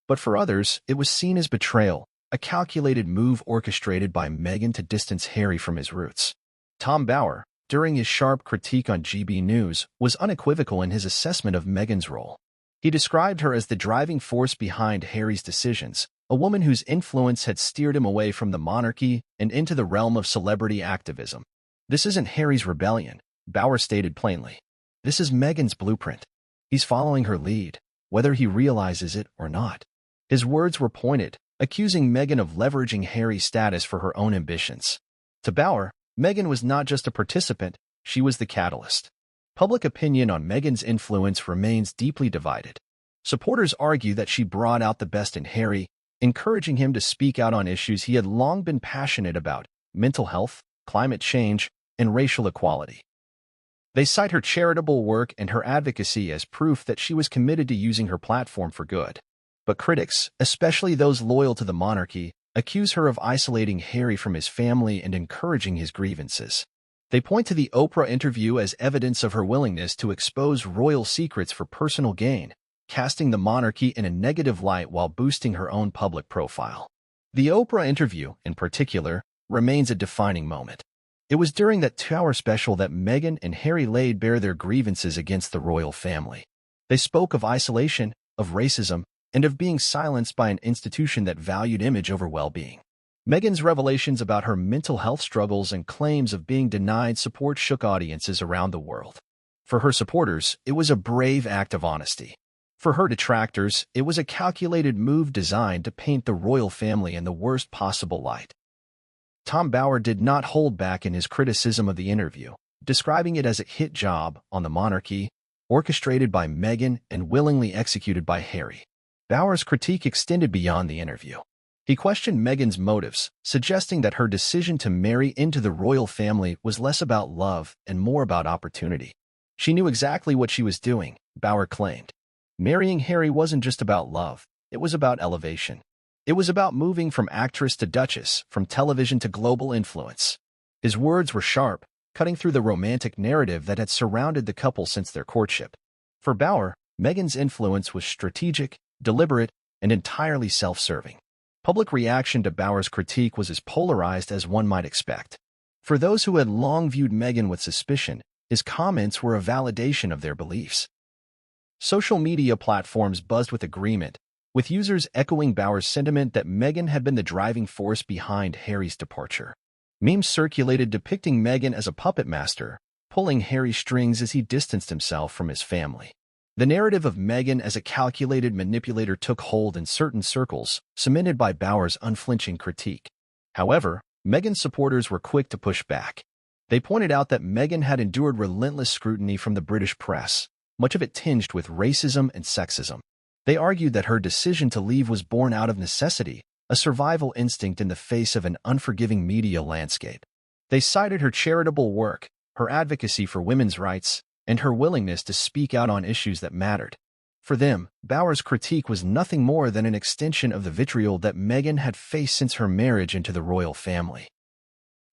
But for others, it was seen as betrayal, a calculated move orchestrated by Meghan to distance Harry from his roots. Tom Bower, during his sharp critique on GB News, was unequivocal in his assessment of Meghan's role. He described her as the driving force behind Harry's decisions, a woman whose influence had steered him away from the monarchy and into the realm of celebrity activism. "This isn't Harry's rebellion," Bower stated plainly. "This is Meghan's blueprint. He's following her lead, whether he realizes it or not." His words were pointed, accusing Meghan of leveraging Harry's status for her own ambitions. To Bower, Meghan was not just a participant, she was the catalyst. Public opinion on Meghan's influence remains deeply divided. Supporters argue that she brought out the best in Harry, encouraging him to speak out on issues he had long been passionate about: mental health, climate change, and racial equality. They cite her charitable work and her advocacy as proof that she was committed to using her platform for good. But critics, especially those loyal to the monarchy, accuse her of isolating Harry from his family and encouraging his grievances. They point to the Oprah interview as evidence of her willingness to expose royal secrets for personal gain, casting the monarchy in a negative light while boosting her own public profile. The Oprah interview, in particular, remains a defining moment. It was during that 2-hour special that Meghan and Harry laid bare their grievances against the royal family. They spoke of isolation, of racism, and of being silenced by an institution that valued image over well-being. Meghan's revelations about her mental health struggles and claims of being denied support shook audiences around the world. For her supporters, it was a brave act of honesty. For her detractors, it was a calculated move designed to paint the royal family in the worst possible light. Tom Bower did not hold back in his criticism of the interview, describing it as a hit job on the monarchy, orchestrated by Meghan and willingly executed by Harry. Bower's critique extended beyond the interview. He questioned Meghan's motives, suggesting that her decision to marry into the royal family was less about love and more about opportunity. She knew exactly what she was doing, Bower claimed. Marrying Harry wasn't just about love, it was about elevation. It was about moving from actress to duchess, from television to global influence. His words were sharp, cutting through the romantic narrative that had surrounded the couple since their courtship. For Bower, Meghan's influence was strategic, deliberate, and entirely self-serving. Public reaction to Bower's critique was as polarized as one might expect. For those who had long viewed Meghan with suspicion, his comments were a validation of their beliefs. Social media platforms buzzed with agreement, with users echoing Bower's sentiment that Meghan had been the driving force behind Harry's departure. Memes circulated depicting Meghan as a puppet master, pulling Harry's strings as he distanced himself from his family. The narrative of Meghan as a calculated manipulator took hold in certain circles, cemented by Bower's unflinching critique. However, Meghan's supporters were quick to push back. They pointed out that Meghan had endured relentless scrutiny from the British press, much of it tinged with racism and sexism. They argued that her decision to leave was born out of necessity, a survival instinct in the face of an unforgiving media landscape. They cited her charitable work, her advocacy for women's rights, and her willingness to speak out on issues that mattered. For them, Bower's critique was nothing more than an extension of the vitriol that Meghan had faced since her marriage into the royal family.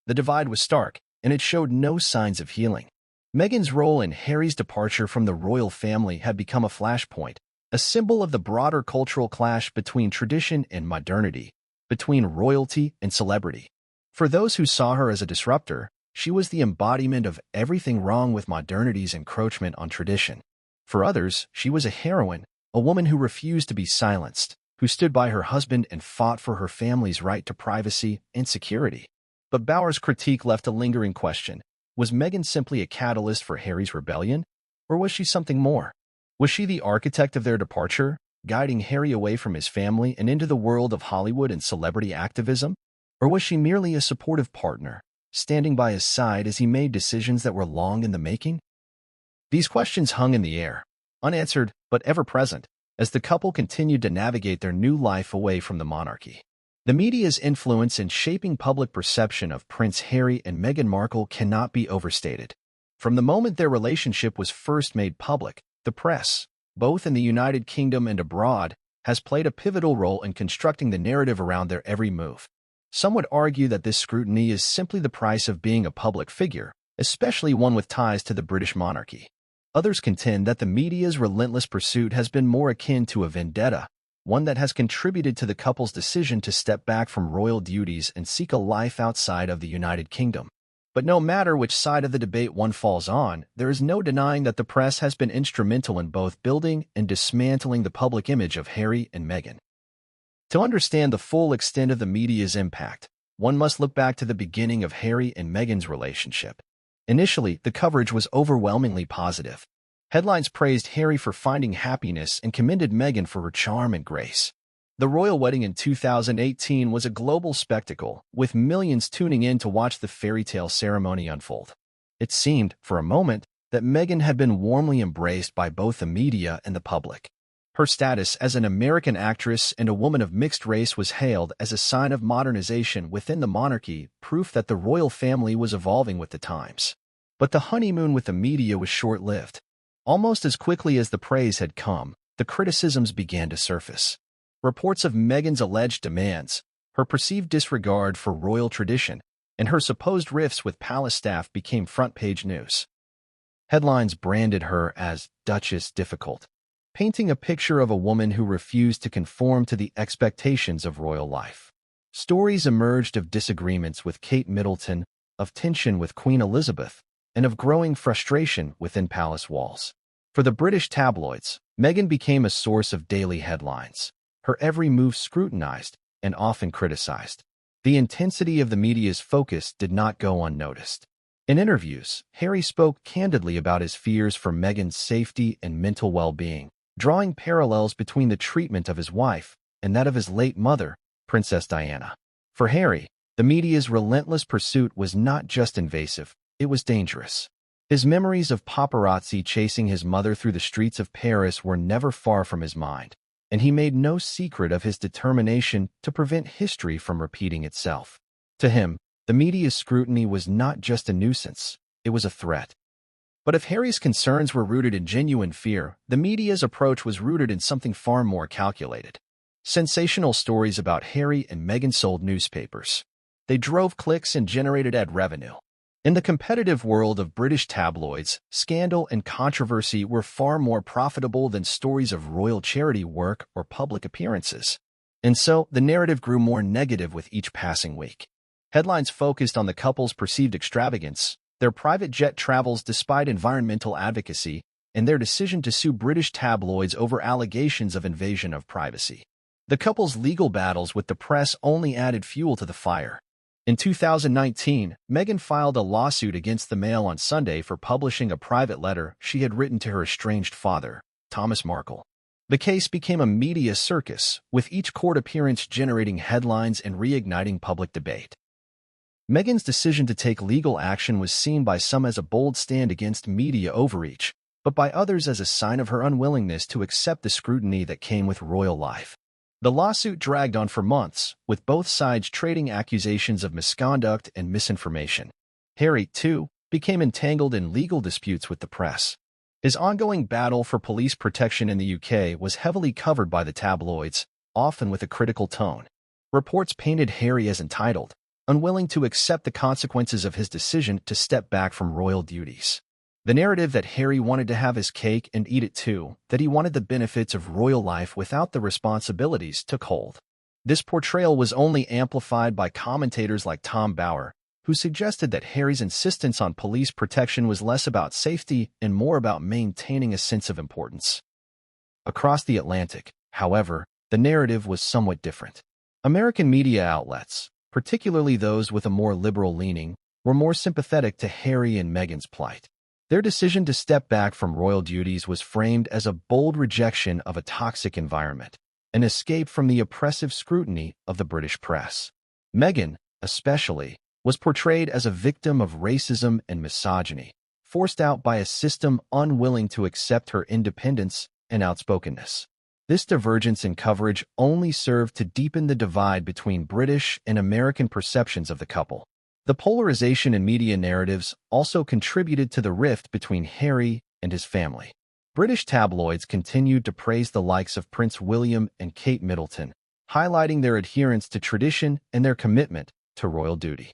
The divide was stark, and it showed no signs of healing. Meghan's role in Harry's departure from the royal family had become a flashpoint, a symbol of the broader cultural clash between tradition and modernity, between royalty and celebrity. For those who saw her as a disruptor, she was the embodiment of everything wrong with modernity's encroachment on tradition. For others, she was a heroine, a woman who refused to be silenced, who stood by her husband and fought for her family's right to privacy and security. But Bower's critique left a lingering question. Was Meghan simply a catalyst for Harry's rebellion, or was she something more? Was she the architect of their departure, guiding Harry away from his family and into the world of Hollywood and celebrity activism? Or was she merely a supportive partner, standing by his side as he made decisions that were long in the making? These questions hung in the air, unanswered but ever present, as the couple continued to navigate their new life away from the monarchy. The media's influence in shaping public perception of Prince Harry and Meghan Markle cannot be overstated. From the moment their relationship was first made public, the press, both in the United Kingdom and abroad, has played a pivotal role in constructing the narrative around their every move. Some would argue that this scrutiny is simply the price of being a public figure, especially one with ties to the British monarchy. Others contend that the media's relentless pursuit has been more akin to a vendetta, one that has contributed to the couple's decision to step back from royal duties and seek a life outside of the United Kingdom. But no matter which side of the debate one falls on, there is no denying that the press has been instrumental in both building and dismantling the public image of Harry and Meghan. To understand the full extent of the media's impact, one must look back to the beginning of Harry and Meghan's relationship. Initially, the coverage was overwhelmingly positive. Headlines praised Harry for finding happiness and commended Meghan for her charm and grace. The royal wedding in 2018 was a global spectacle, with millions tuning in to watch the fairy tale ceremony unfold. It seemed, for a moment, that Meghan had been warmly embraced by both the media and the public. Her status as an American actress and a woman of mixed race was hailed as a sign of modernization within the monarchy, proof that the royal family was evolving with the times. But the honeymoon with the media was short-lived. Almost as quickly as the praise had come, the criticisms began to surface. Reports of Meghan's alleged demands, her perceived disregard for royal tradition, and her supposed rifts with palace staff became front-page news. Headlines branded her as Duchess Difficult, painting a picture of a woman who refused to conform to the expectations of royal life. Stories emerged of disagreements with Kate Middleton, of tension with Queen Elizabeth, and of growing frustration within palace walls. For the British tabloids, Meghan became a source of daily headlines, her every move scrutinized and often criticized. The intensity of the media's focus did not go unnoticed. In interviews, Harry spoke candidly about his fears for Meghan's safety and mental well-being, drawing parallels between the treatment of his wife and that of his late mother, Princess Diana. For Harry, the media's relentless pursuit was not just invasive, it was dangerous. His memories of paparazzi chasing his mother through the streets of Paris were never far from his mind, and he made no secret of his determination to prevent history from repeating itself. To him, the media's scrutiny was not just a nuisance, it was a threat. But if Harry's concerns were rooted in genuine fear, the media's approach was rooted in something far more calculated. Sensational stories about Harry and Meghan sold newspapers. They drove clicks and generated ad revenue. In the competitive world of British tabloids, scandal and controversy were far more profitable than stories of royal charity work or public appearances. And so, the narrative grew more negative with each passing week. Headlines focused on the couple's perceived extravagance, their private jet travels despite environmental advocacy, and their decision to sue British tabloids over allegations of invasion of privacy. The couple's legal battles with the press only added fuel to the fire. In 2019, Meghan filed a lawsuit against the Mail on Sunday for publishing a private letter she had written to her estranged father, Thomas Markle. The case became a media circus, with each court appearance generating headlines and reigniting public debate. Meghan's decision to take legal action was seen by some as a bold stand against media overreach, but by others as a sign of her unwillingness to accept the scrutiny that came with royal life. The lawsuit dragged on for months, with both sides trading accusations of misconduct and misinformation. Harry, too, became entangled in legal disputes with the press. His ongoing battle for police protection in the UK was heavily covered by the tabloids, often with a critical tone. Reports painted Harry as entitled, unwilling to accept the consequences of his decision to step back from royal duties. The narrative that Harry wanted to have his cake and eat it too, that he wanted the benefits of royal life without the responsibilities, took hold. This portrayal was only amplified by commentators like Tom Bower, who suggested that Harry's insistence on police protection was less about safety and more about maintaining a sense of importance. Across the Atlantic, however, the narrative was somewhat different. American media outlets, particularly those with a more liberal leaning, were more sympathetic to Harry and Meghan's plight. Their decision to step back from royal duties was framed as a bold rejection of a toxic environment, an escape from the oppressive scrutiny of the British press. Meghan, especially, was portrayed as a victim of racism and misogyny, forced out by a system unwilling to accept her independence and outspokenness. This divergence in coverage only served to deepen the divide between British and American perceptions of the couple. The polarization in media narratives also contributed to the rift between Harry and his family. British tabloids continued to praise the likes of Prince William and Kate Middleton, highlighting their adherence to tradition and their commitment to royal duty.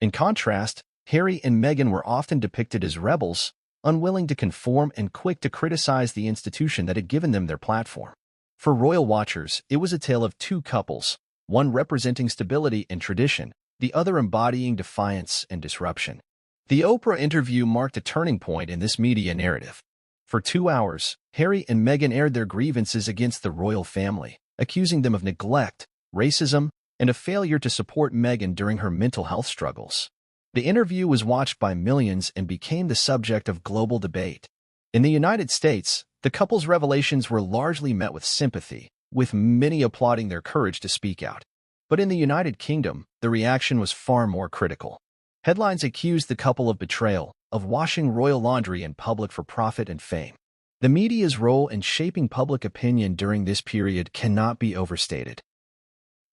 In contrast, Harry and Meghan were often depicted as rebels, unwilling to conform and quick to criticize the institution that had given them their platform. For royal watchers, it was a tale of two couples, one representing stability and tradition, the other embodying defiance and disruption. The Oprah interview marked a turning point in this media narrative. For 2 hours, Harry and Meghan aired their grievances against the royal family, accusing them of neglect, racism, and a failure to support Meghan during her mental health struggles. The interview was watched by millions and became the subject of global debate. In the United States, the couple's revelations were largely met with sympathy, with many applauding their courage to speak out. But in the United Kingdom, the reaction was far more critical. Headlines accused the couple of betrayal, of washing royal laundry in public for profit and fame. The media's role in shaping public opinion during this period cannot be overstated.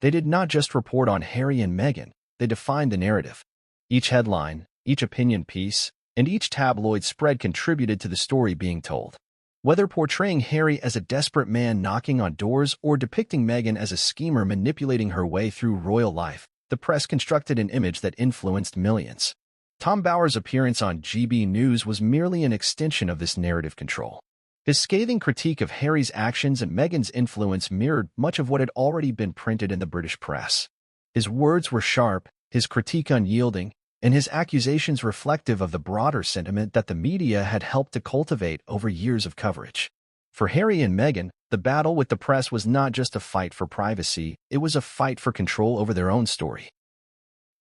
They did not just report on Harry and Meghan, they defined the narrative. Each headline, each opinion piece, and each tabloid spread contributed to the story being told. Whether portraying Harry as a desperate man knocking on doors or depicting Meghan as a schemer manipulating her way through royal life, the press constructed an image that influenced millions. Tom Bower's appearance on GB News was merely an extension of this narrative control. His scathing critique of Harry's actions and Meghan's influence mirrored much of what had already been printed in the British press. His words were sharp, his critique unyielding, and his accusations reflective of the broader sentiment that the media had helped to cultivate over years of coverage. For Harry and Meghan, the battle with the press was not just a fight for privacy, it was a fight for control over their own story.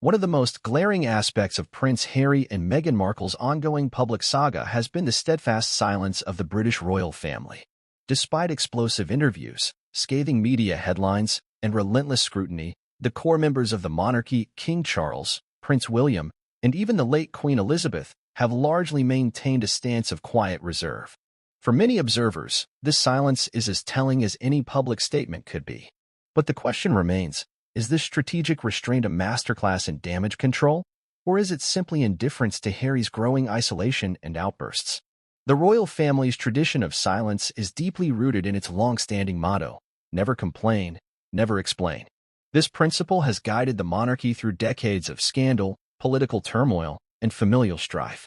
One of the most glaring aspects of Prince Harry and Meghan Markle's ongoing public saga has been the steadfast silence of the British royal family. Despite explosive interviews, scathing media headlines, and relentless scrutiny, the core members of the monarchy, King Charles, Prince William, and even the late Queen Elizabeth, have largely maintained a stance of quiet reserve. For many observers, this silence is as telling as any public statement could be. But the question remains, is this strategic restraint a masterclass in damage control, or is it simply indifference to Harry's growing isolation and outbursts? The royal family's tradition of silence is deeply rooted in its long-standing motto, never complain, never explain. This principle has guided the monarchy through decades of scandal, political turmoil, and familial strife.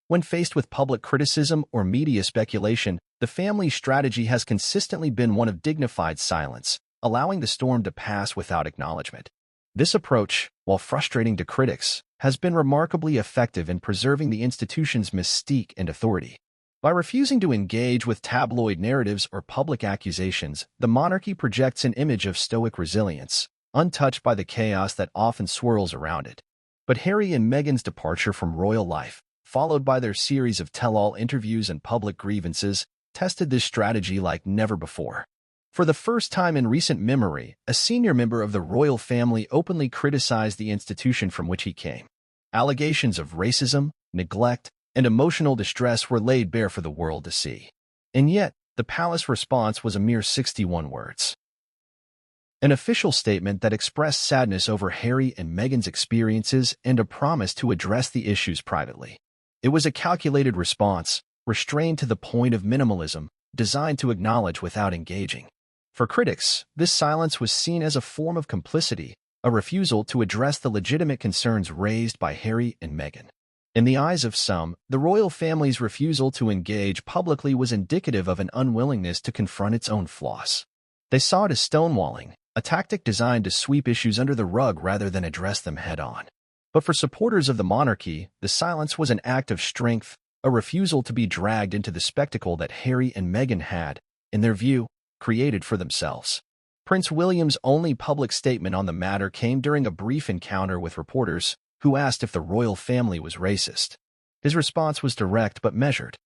When faced with public criticism or media speculation, the family's strategy has consistently been one of dignified silence, allowing the storm to pass without acknowledgement. This approach, while frustrating to critics, has been remarkably effective in preserving the institution's mystique and authority. By refusing to engage with tabloid narratives or public accusations, the monarchy projects an image of stoic resilience, untouched by the chaos that often swirls around it. But Harry and Meghan's departure from royal life, followed by their series of tell-all interviews and public grievances, tested this strategy like never before. For the first time in recent memory, a senior member of the royal family openly criticized the institution from which he came. Allegations of racism, neglect, and emotional distress were laid bare for the world to see. And yet, the palace response was a mere 61 words. An official statement that expressed sadness over Harry and Meghan's experiences and a promise to address the issues privately. It was a calculated response, restrained to the point of minimalism, designed to acknowledge without engaging. For critics, this silence was seen as a form of complicity, a refusal to address the legitimate concerns raised by Harry and Meghan. In the eyes of some, the royal family's refusal to engage publicly was indicative of an unwillingness to confront its own flaws. They saw it as stonewalling, a tactic designed to sweep issues under the rug rather than address them head-on. But for supporters of the monarchy, the silence was an act of strength, a refusal to be dragged into the spectacle that Harry and Meghan had, in their view, created for themselves. Prince William's only public statement on the matter came during a brief encounter with reporters, who asked if the royal family was racist. His response was direct but measured.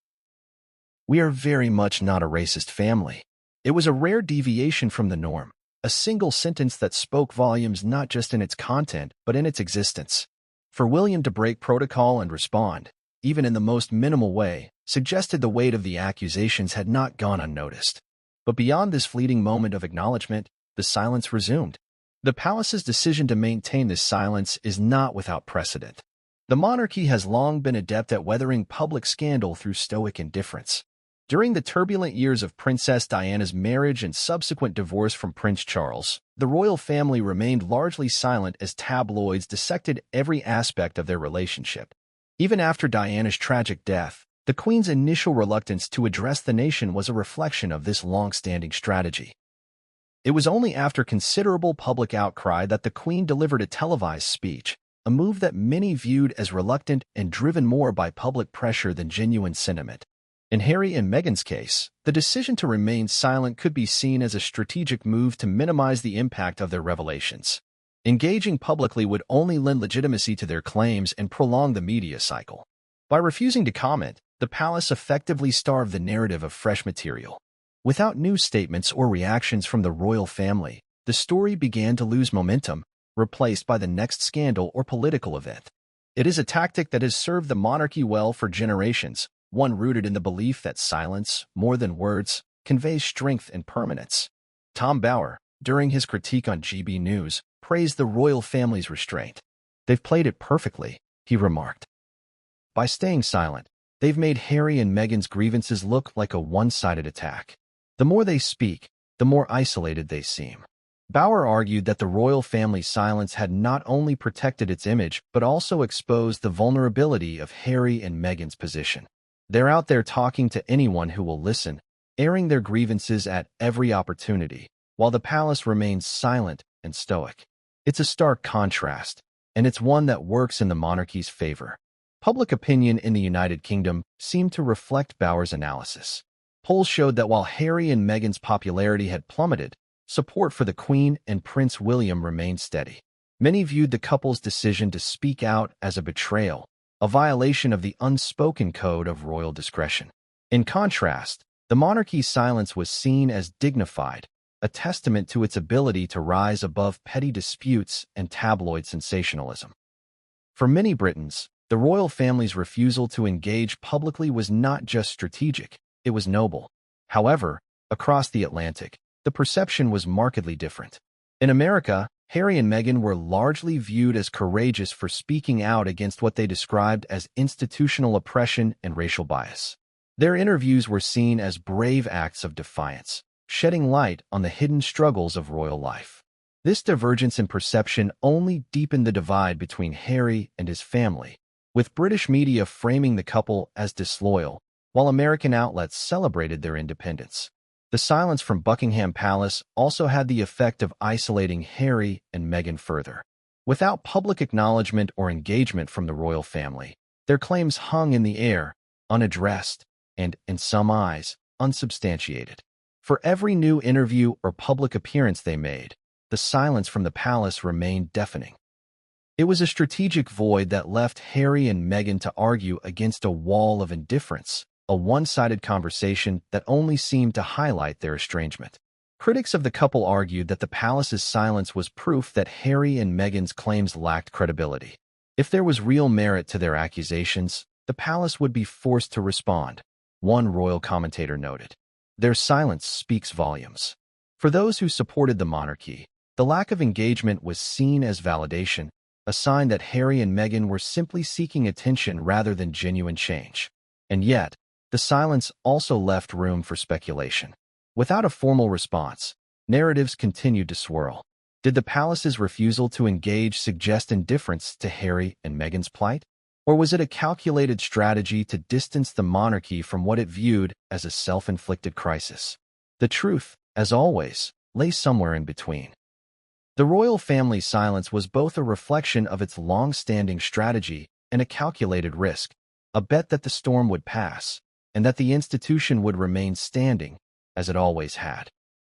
"We are very much not a racist family. It was a rare deviation from the norm, a single sentence that spoke volumes not just in its content, but in its existence. For William to break protocol and respond, even in the most minimal way, suggested the weight of the accusations had not gone unnoticed. But beyond this fleeting moment of acknowledgement, the silence resumed. The palace's decision to maintain this silence is not without precedent. The monarchy has long been adept at weathering public scandal through stoic indifference. During the turbulent years of Princess Diana's marriage and subsequent divorce from Prince Charles, the royal family remained largely silent as tabloids dissected every aspect of their relationship. Even after Diana's tragic death, the Queen's initial reluctance to address the nation was a reflection of this long-standing strategy. It was only after considerable public outcry that the Queen delivered a televised speech, a move that many viewed as reluctant and driven more by public pressure than genuine sentiment. In Harry and Meghan's case, the decision to remain silent could be seen as a strategic move to minimize the impact of their revelations. Engaging publicly would only lend legitimacy to their claims and prolong the media cycle. By refusing to comment, the palace effectively starved the narrative of fresh material. Without news statements or reactions from the royal family, the story began to lose momentum, replaced by the next scandal or political event. It is a tactic that has served the monarchy well for generations, one rooted in the belief that silence, more than words, conveys strength and permanence. Tom Bower, during his critique on GB News, praised the royal family's restraint. "They've played it perfectly," he remarked. By staying silent, they've made Harry and Meghan's grievances look like a one-sided attack. The more they speak, the more isolated they seem. Bower argued that the royal family's silence had not only protected its image, but also exposed the vulnerability of Harry and Meghan's position. They're out there talking to anyone who will listen, airing their grievances at every opportunity, while the palace remains silent and stoic. It's a stark contrast, and it's one that works in the monarchy's favor. Public opinion in the United Kingdom seemed to reflect Bower's analysis. Polls showed that while Harry and Meghan's popularity had plummeted, support for the Queen and Prince William remained steady. Many viewed the couple's decision to speak out as a betrayal, a violation of the unspoken code of royal discretion. In contrast, the monarchy's silence was seen as dignified, a testament to its ability to rise above petty disputes and tabloid sensationalism. For many Britons, the royal family's refusal to engage publicly was not just strategic, it was noble. However, across the Atlantic, the perception was markedly different. In America, Harry and Meghan were largely viewed as courageous for speaking out against what they described as institutional oppression and racial bias. Their interviews were seen as brave acts of defiance, shedding light on the hidden struggles of royal life. This divergence in perception only deepened the divide between Harry and his family, with British media framing the couple as disloyal, while American outlets celebrated their independence. The silence from Buckingham Palace also had the effect of isolating Harry and Meghan further. Without public acknowledgement or engagement from the royal family, their claims hung in the air, unaddressed, and, in some eyes, unsubstantiated. For every new interview or public appearance they made, the silence from the palace remained deafening. It was a strategic void that left Harry and Meghan to argue against a wall of indifference, a one-sided conversation that only seemed to highlight their estrangement. Critics of the couple argued that the palace's silence was proof that Harry and Meghan's claims lacked credibility. If there was real merit to their accusations, the palace would be forced to respond, one royal commentator noted. Their silence speaks volumes. For those who supported the monarchy, the lack of engagement was seen as validation, a sign that Harry and Meghan were simply seeking attention rather than genuine change. And yet, the silence also left room for speculation. Without a formal response, narratives continued to swirl. Did the palace's refusal to engage suggest indifference to Harry and Meghan's plight? Or was it a calculated strategy to distance the monarchy from what it viewed as a self-inflicted crisis? The truth, as always, lay somewhere in between. The royal family's silence was both a reflection of its long-standing strategy and a calculated risk, a bet that the storm would pass, and that the institution would remain standing, as it always had.